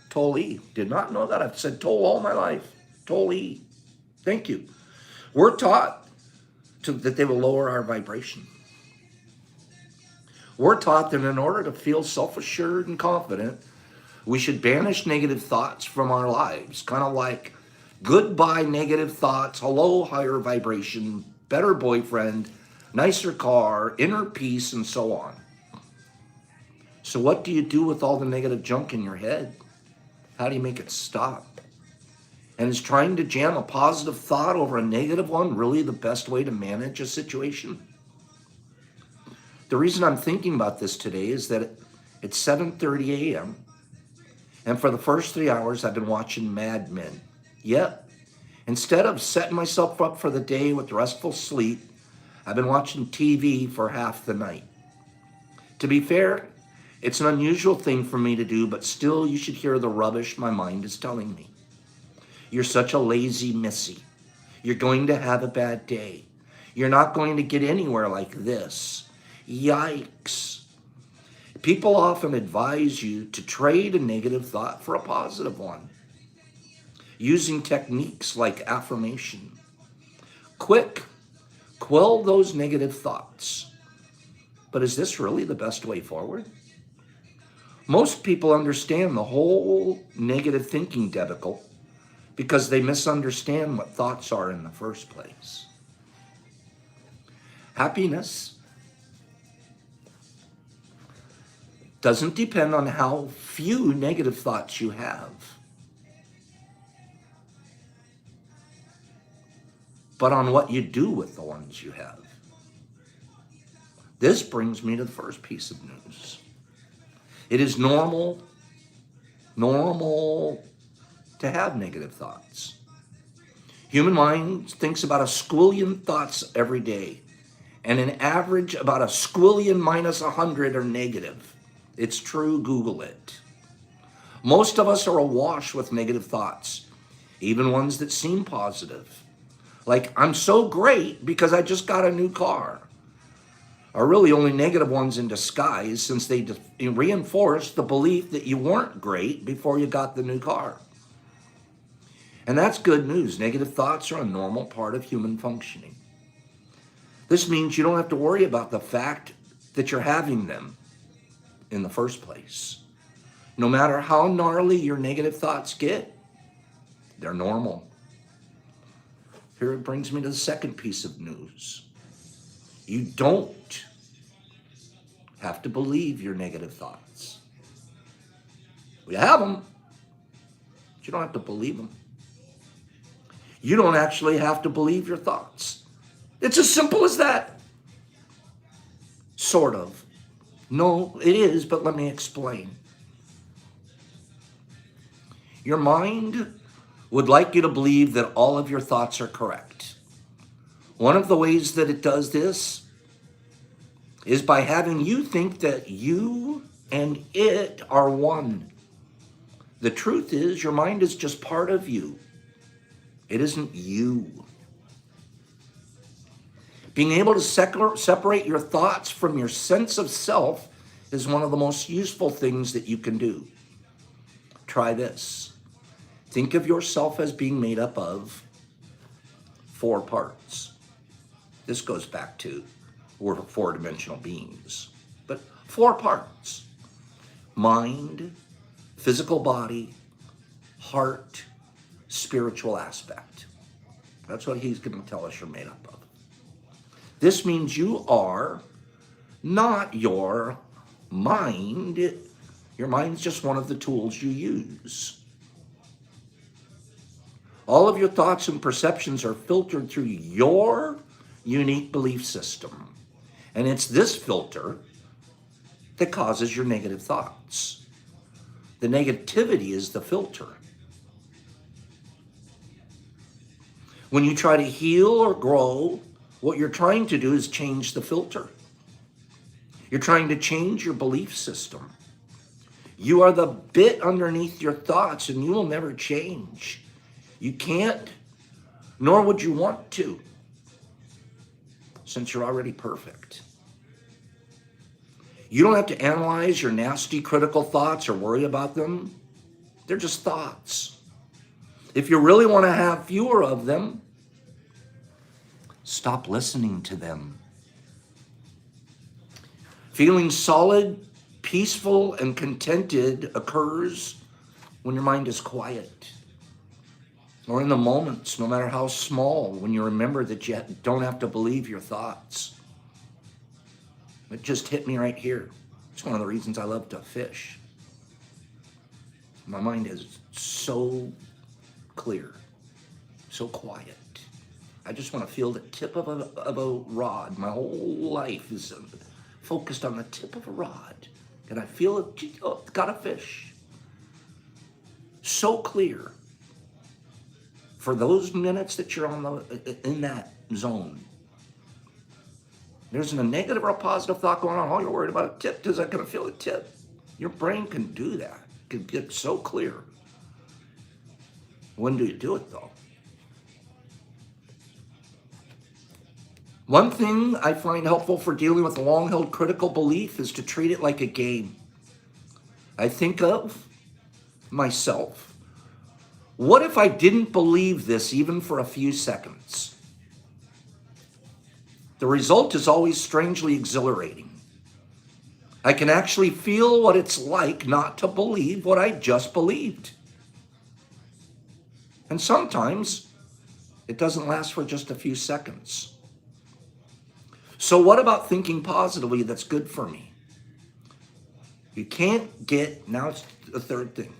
Tolle. Did not know that. I've said Tolle all my life. Tolle. Thank you. We're taught that they will lower our vibration. We're taught that in order to feel self-assured and confident, we should banish negative thoughts from our lives. Kind of like, goodbye negative thoughts, hello higher vibration, better boyfriend, nicer car, inner peace, and so on. So what do you do with all the negative junk in your head? How do you make it stop? And is trying to jam a positive thought over a negative one really the best way to manage a situation? The reason I'm thinking about this today is that it's 7:30 a.m. and for the first 3 hours I've been watching Mad Men. Yep. Instead of setting myself up for the day with restful sleep, I've been watching TV for half the night. To be fair, it's an unusual thing for me to do, but still you should hear the rubbish my mind is telling me. You're such a lazy missy. You're going to have a bad day. You're not going to get anywhere like this. Yikes. People often advise you to trade a negative thought for a positive one, using techniques like affirmation. Quick, quell those negative thoughts. But is this really the best way forward? Most people understand the whole negative thinking debacle because they misunderstand what thoughts are in the first place. Happiness doesn't depend on how few negative thoughts you have, but on what you do with the ones you have. This brings me to the first piece of news. It is normal to have negative thoughts. Human mind thinks about a squillion thoughts every day, and an average about a squillion minus 100 are negative. It's true, Google it. Most of us are awash with negative thoughts, even ones that seem positive. Like, I'm so great because I just got a new car. Are really only negative ones in disguise, since they reinforce the belief that you weren't great before you got the new car. And that's good news. Negative thoughts are a normal part of human functioning. This means you don't have to worry about the fact that you're having them in the first place. No matter how gnarly your negative thoughts get, they're normal. Here it brings me to the second piece of news. You don't have to believe your negative thoughts. You have them, but you don't have to believe them. You don't actually have to believe your thoughts. It's as simple as that. Sort of. No, it is, but let me explain. Your mind would like you to believe that all of your thoughts are correct. One of the ways that it does this is by having you think that you and it are one. The truth is, your mind is just part of you. It isn't you. Being able to separate your thoughts from your sense of self is one of the most useful things that you can do. Try this. Think of yourself as being made up of 4 parts. This goes back to we're 4-dimensional beings, but 4 parts: mind, physical body, heart, spiritual aspect. That's what he's going to tell us you're made up of. This means you are not your mind. Your mind's just one of the tools you use. All of your thoughts and perceptions are filtered through your unique belief system. And it's this filter that causes your negative thoughts. The negativity is the filter. When you try to heal or grow, what you're trying to do is change the filter. You're trying to change your belief system. You are the bit underneath your thoughts, and you will never change. You can't, nor would you want to, since you're already perfect. You don't have to analyze your nasty, critical thoughts or worry about them. They're just thoughts. If you really want to have fewer of them, stop listening to them. Feeling solid, peaceful, and contented occurs when your mind is quiet, or in the moments, no matter how small, when you remember that you don't have to believe your thoughts. It just hit me right here. It's one of the reasons I love to fish. My mind is so clear, so quiet. I just want to feel the tip of a rod. My whole life is focused on the tip of a rod. And I feel it, oh, got a fish. So clear. For those minutes that you're in that zone, there's a negative or a positive thought going on. All you're worried about a tip. Is that going to feel a tip? Your brain can do that. It can get so clear. When do you do it, though? One thing I find helpful for dealing with a long-held critical belief is to treat it like a game. I think of myself. What if I didn't believe this even for a few seconds? The result is always strangely exhilarating. I can actually feel what it's like not to believe what I just believed. And sometimes it doesn't last for just a few seconds. So what about thinking positively that's good for me? You can't get, now it's the third thing.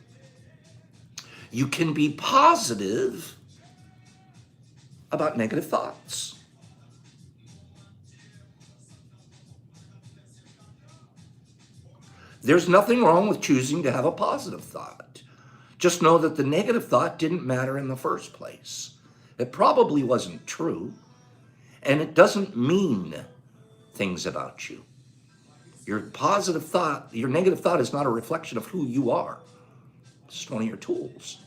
You can be positive about negative thoughts. There's nothing wrong with choosing to have a positive thought. Just know that the negative thought didn't matter in the first place. It probably wasn't true, and it doesn't mean things about you. Your positive thought, your negative thought is not a reflection of who you are. It's just one of your tools.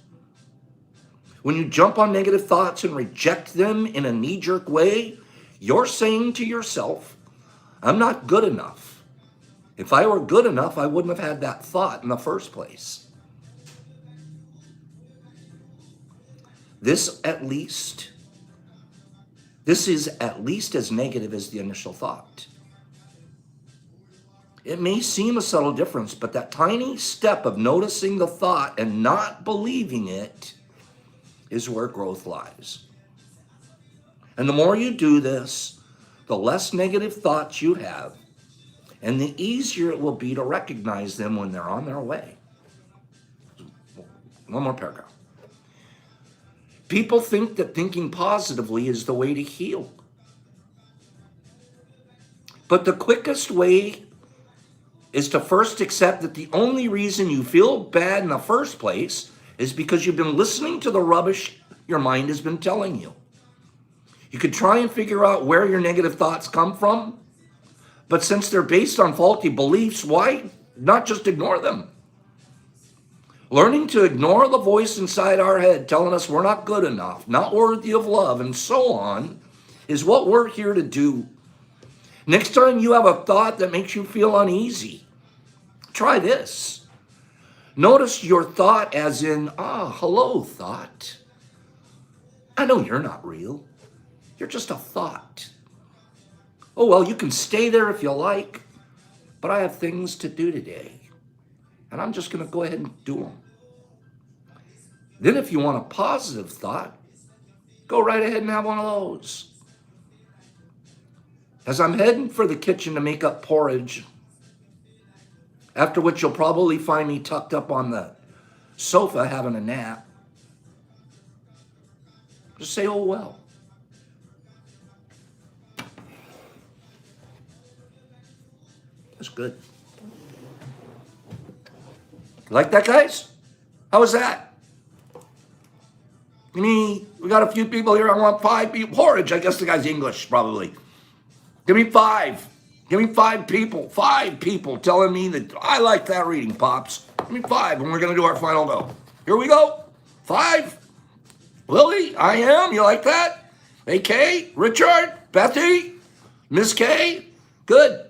When you jump on negative thoughts and reject them in a knee-jerk way, you're saying to yourself, I'm not good enough. If I were good enough, I wouldn't have had that thought in the first place. This is at least as negative as the initial thought. It may seem a subtle difference, but that tiny step of noticing the thought and not believing it is where growth lies. And the more you do this, the less negative thoughts you have, and the easier it will be to recognize them when they're on their way. One more paragraph. People think that thinking positively is the way to heal. But the quickest way is to first accept that the only reason you feel bad in the first place is because you've been listening to the rubbish your mind has been telling you. You could try and figure out where your negative thoughts come from, but since they're based on faulty beliefs, why not just ignore them? Learning to ignore the voice inside our head telling us we're not good enough, not worthy of love, and so on, is what we're here to do. Next time you have a thought that makes you feel uneasy, try this. Notice your thought as in, hello, thought. I know you're not real. You're just a thought. Oh, well, you can stay there if you like, but I have things to do today, and I'm just going to go ahead and do them. Then if you want a positive thought, go right ahead and have one of those. As I'm heading for the kitchen to make up porridge, after which you'll probably find me tucked up on the sofa having a nap, just say, oh, well. That's good. Like that, guys? How was that? We got a few people here. I want 5 people. Porridge, I guess the guy's English, probably. Give me 5. Give me 5 people. 5 people telling me that I like that reading, Pops. Give me 5, and we're going to do our final go. Here we go. 5. Lily, I am. You like that? AK, Richard, Bethy, Miss K. Good.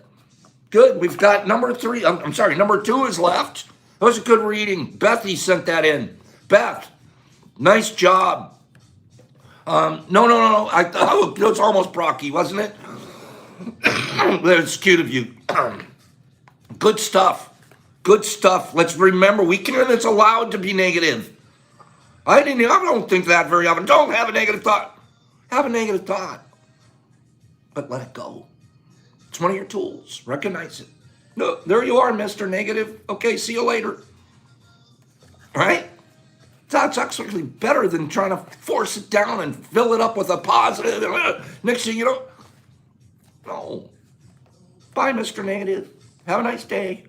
Good. We've got number 3. I'm sorry, number 2 is left. That was a good reading. Bethy sent that in. Beth, nice job. No. It's almost Brocky, wasn't it? That's cute of you. Good stuff. Good stuff. Let's remember, it's allowed to be negative. I don't think that very often. Don't have a negative thought. Have a negative thought. But let it go. It's one of your tools. Recognize it. No, there you are, Mr. Negative. Okay, see you later. All right? That's actually better than trying to force it down and fill it up with a positive. Next thing you know, no. Bye, Mr. Negative. Have a nice day.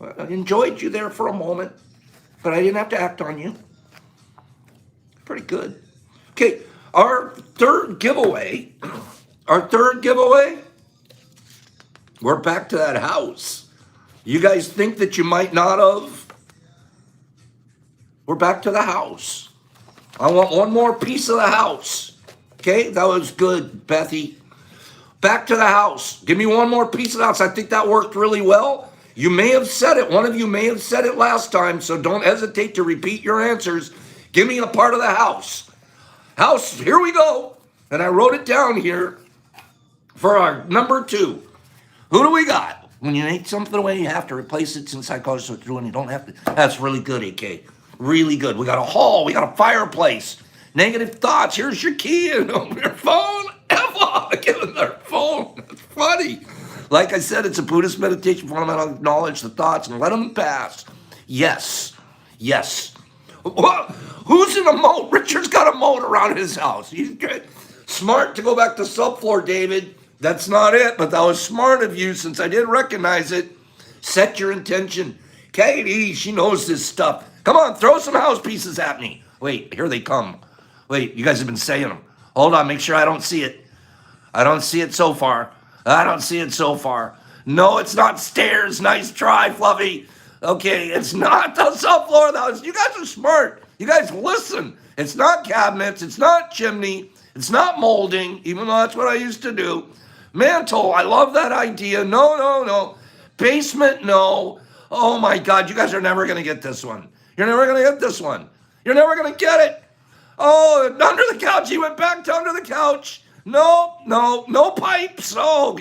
I enjoyed you there for a moment, but I didn't have to act on you. Pretty good. Okay, our third giveaway, we're back to that house. You guys think that you might not have? We're back to the house. I want one more piece of the house. Okay, that was good, Bethy. Back to the house. Give me one more piece of the house. I think that worked really well. You may have said it. One of you may have said it last time, so don't hesitate to repeat your answers. Give me a part of the house. House, here we go. And I wrote it down here for our number 2. Who do we got? When you take something away, you have to replace it. In psychology, so through, and you don't have to. That's really good, AK. Really good. We got a hall. We got a fireplace. Negative thoughts. Here's your key and your phone. Ever giving their phone. That's funny. Like I said, it's a Buddhist meditation. Fundamental acknowledge the thoughts and let them pass. Yes. Yes. What? Who's in a moat? Richard's got a moat around his house. He's good. Smart to go back to subfloor, David. That's not it, but that was smart of you since I didn't recognize it. Set your intention. Katie, she knows this stuff. Come on, throw some house pieces at me. Wait, here they come. Wait, you guys have been saying them. Hold on, make sure I don't see it. I don't see it so far. I don't see it so far. No, it's not stairs. Nice try, Fluffy. Okay, it's not the subfloor of the house. You guys are smart. You guys listen. It's not cabinets. It's not chimney. It's not molding, even though that's what I used to do. Mantle, I love that idea. No. Basement, no. Oh my God, you guys are never going to get this one. You're never going to get this one. You're never going to get it. Oh, under the couch. He went back to under the couch. No pipes. Oh,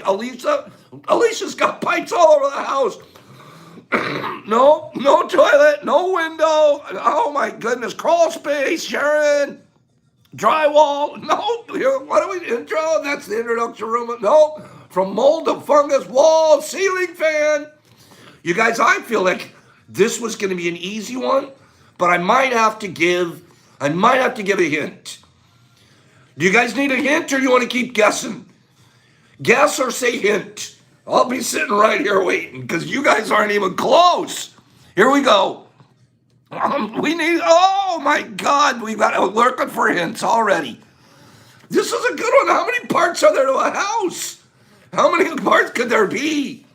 Alicia's got pipes all over the house. No toilet, no window. Oh my goodness, crawl space, Sharon. Drywall, no. What do we intro? That's the introduction room. No, from mold to fungus, wall, ceiling fan. You guys, I feel like this was going to be an easy one, but I might have to give a hint. Do you guys need a hint, or you want to keep guessing? Guess or say hint. I'll be sitting right here waiting because you guys aren't even close. Here we go. Oh my God, we've got looking for hints already. This is a good one. How many parts are there to a house? How many parts could there be?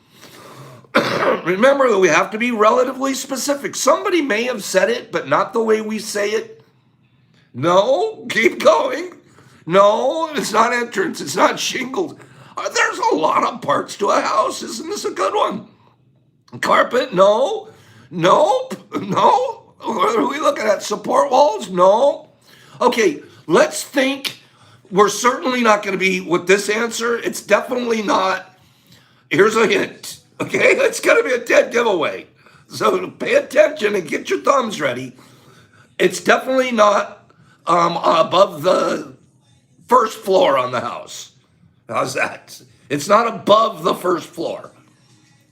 Remember that we have to be relatively specific. Somebody may have said it, but not the way we say it. No, keep going. No, it's not entrance. It's not shingles. There's a lot of parts to a house. Isn't this a good one? Carpet? No. Nope. No. What are we looking at? Support walls? No. Okay, let's think. We're certainly not going to be with this answer. It's definitely not. Here's a hint. Okay, it's going to be a dead giveaway. So pay attention and get your thumbs ready. It's definitely not above the first floor on the house. How's that? It's not above the first floor.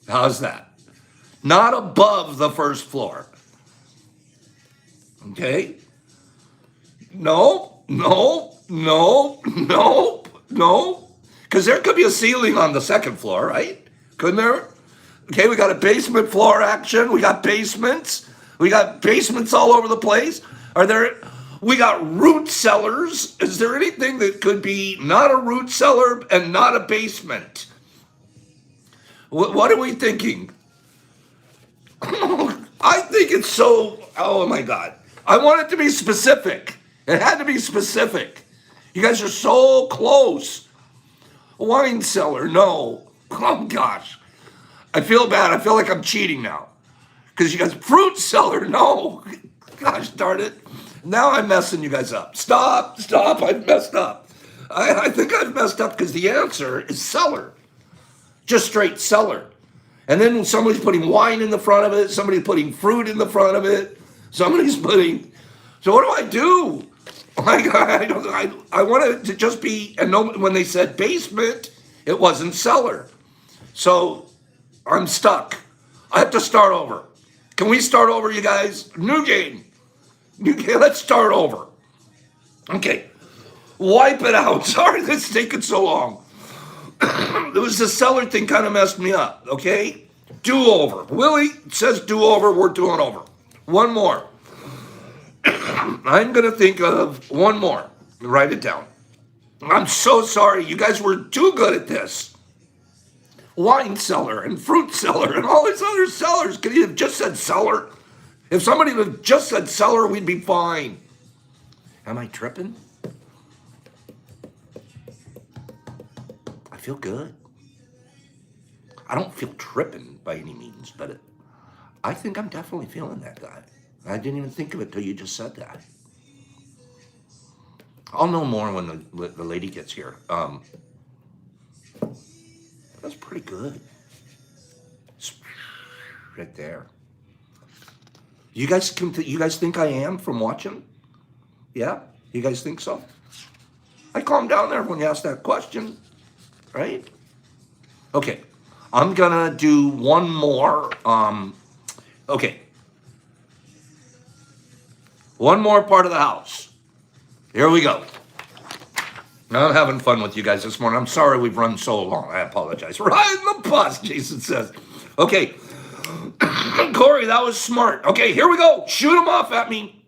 How's that? Not above the first floor. Okay? No. Because there could be a ceiling on the second floor, right? Couldn't there? Okay, we got a basement floor action. We got basements. We got basements all over the place. We got root cellars. Is there anything that could be not a root cellar and not a basement? What are we thinking? I think it's so, oh my God. I want it to be specific. It had to be specific. You guys are so close. Wine cellar, no. Oh gosh. I feel bad. I feel like I'm cheating now. Because you guys, fruit cellar, no. Gosh darn it. Now I'm messing you guys up. Stop. I've messed up. I think I've messed up because the answer is cellar. Just straight cellar. And then somebody's putting wine in the front of it. Somebody's putting fruit in the front of it. Somebody's putting... So what do? I want it to just be... And no, when they said basement, it wasn't cellar. So I'm stuck. I have to start over. Can we start over, you guys? New game. Let's start over. Okay. Wipe it out. Sorry this is taking so long. It was the cellar thing kind of messed me up, okay? Do-over. Willie says do-over. We're doing over. One more. I'm going to think of one more. Write it down. I'm so sorry. You guys were too good at this. Wine cellar and fruit cellar and all these other cellars. Could you have just said cellar? If somebody would have just said cellar, we'd be fine. Am I tripping? I feel good. I don't feel tripping by any means, but I think I'm definitely feeling that guy. I didn't even think of it till you just said that. I'll know more when the lady gets here. That's pretty good. right there. You guys think I am from watching? Yeah? You guys think so? I calm down there when you ask that question, right? Okay. I'm gonna do one more. Okay. One more part of the house. Here we go. Now I'm having fun with you guys this morning. I'm sorry we've run so long. I apologize. Riding the bus, Jason says. Okay. Corey, that was smart. Okay, here we go. Shoot them off at me.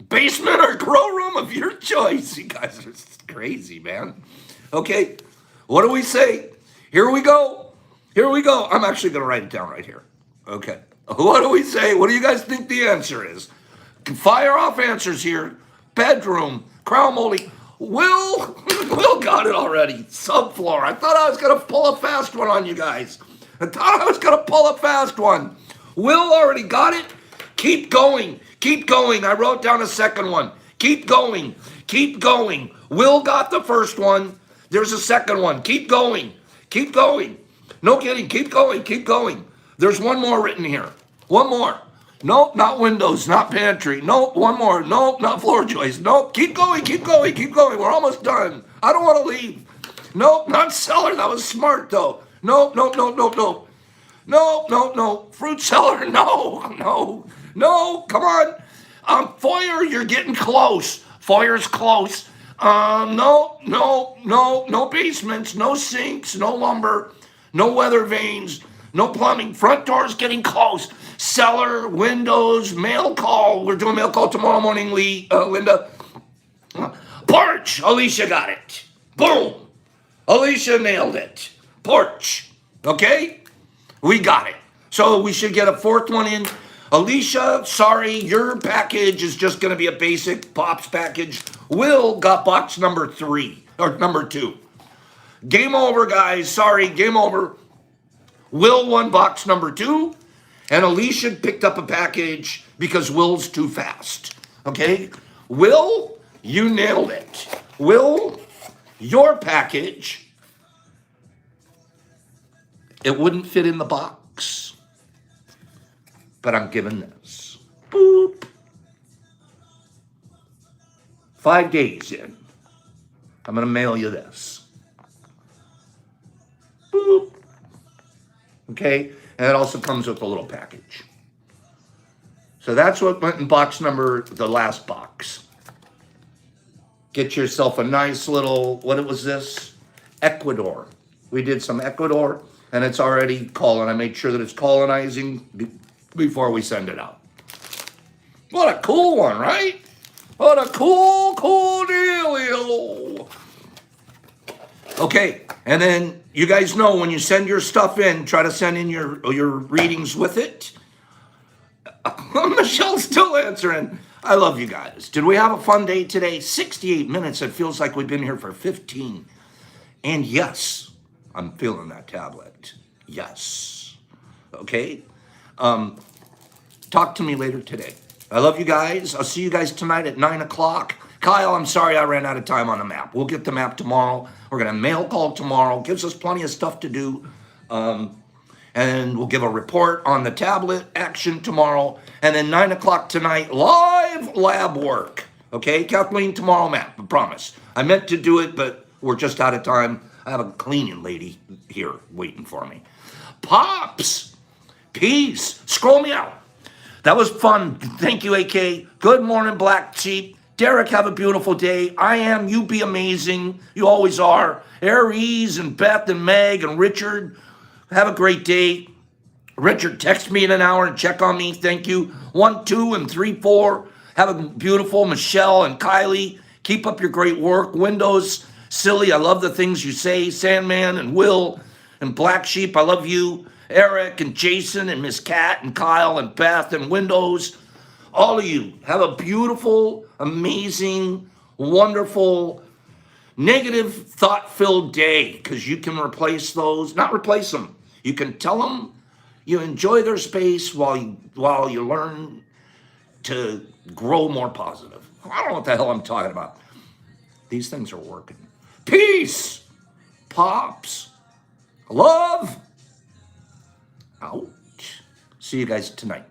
Basement or grow room of your choice. You guys are crazy, man. Okay, what do we say? Here we go. Here we go. I'm actually going to write it down right here. Okay. What do we say? What do you guys think the answer is? Fire off answers here. Bedroom, crown molding. Will got it already. Subfloor. I thought I was going to pull a fast one on you guys. I thought I was going to pull a fast one. Will already got it. Keep going. Keep going. I wrote down a second one. Keep going. Keep going. Will got the first one. There's a second one. Keep going. Keep going. No kidding. Keep going. Keep going. There's one more written here. One more. Nope, not windows, not pantry. Nope, one more. Nope, not floor joist. Nope, keep going, keep going, keep going. We're almost done. I don't want to leave. Nope, not cellar. That was smart, though. Nope, nope, nope, nope, nope. Nope, nope, nope. Fruit cellar. No, no, no. Come on. Foyer, you're getting close. Foyer's close. No, no, no, no basements, no sinks, no lumber, no weather vanes, no plumbing. Front door's getting close. Cellar, windows, mail call. We're doing mail call tomorrow morning, Linda. Porch. Alicia got it. Boom. Alicia nailed it. Porch. Okay? We got it. So we should get a fourth one in. Alicia, sorry, your package is just going to be a basic Pops package. Will got box number 3, or number 2. Game over, guys. Sorry, game over. Will won box number 2. And Alicia picked up a package because Will's too fast. Okay? Will, you nailed it. Will, your package, it wouldn't fit in the box. But I'm giving this. Boop. 5 days in. I'm going to mail you this. Boop. Okay? And it also comes with a little package. So that's what went in box number, the last box. Get yourself a nice little, what was this? Ecuador. We did some Ecuador, and it's already calling. I made sure that it's colonizing before we send it out. What a cool one, right? What a cool dealio. Okay, and then you guys know when you send your stuff in, try to send in your readings with it. Michelle's still answering. I love you guys. Did we have a fun day today? 68 minutes. It feels like we've been here for 15. And yes, I'm feeling that tablet. Yes. Okay? Talk to me later today. I love you guys. I'll see you guys tonight at 9 o'clock. Kyle, I'm sorry I ran out of time on the map. We'll get the map tomorrow. We're going to mail call tomorrow. Gives us plenty of stuff to do. And we'll give a report on the tablet action tomorrow. And then 9 o'clock tonight, live lab work. Okay, Kathleen, tomorrow map, I promise. I meant to do it, but we're just out of time. I have a cleaning lady here waiting for me. Pops, peace. Scroll me out. That was fun. Thank you, AK. Good morning, Black Sheep. Derek, have a beautiful day. I am. You be amazing. You always are. Aries and Beth and Meg and Richard, have a great day. Richard, text me in an hour and check on me. Thank you. 1, 2, and 3, 4. Have a beautiful Michelle and Kylie. Keep up your great work. Windows, Silly, I love the things you say. Sandman and Will and Black Sheep, I love you. Eric and Jason and Miss Cat and Kyle and Beth and Windows. All of you, have a beautiful, amazing, wonderful, negative, thought-filled day, because you can replace those, not replace them. You can tell them you enjoy their space while you learn to grow more positive. I don't know what the hell I'm talking about. These things are working. Peace, Pops, love, ouch. See you guys tonight.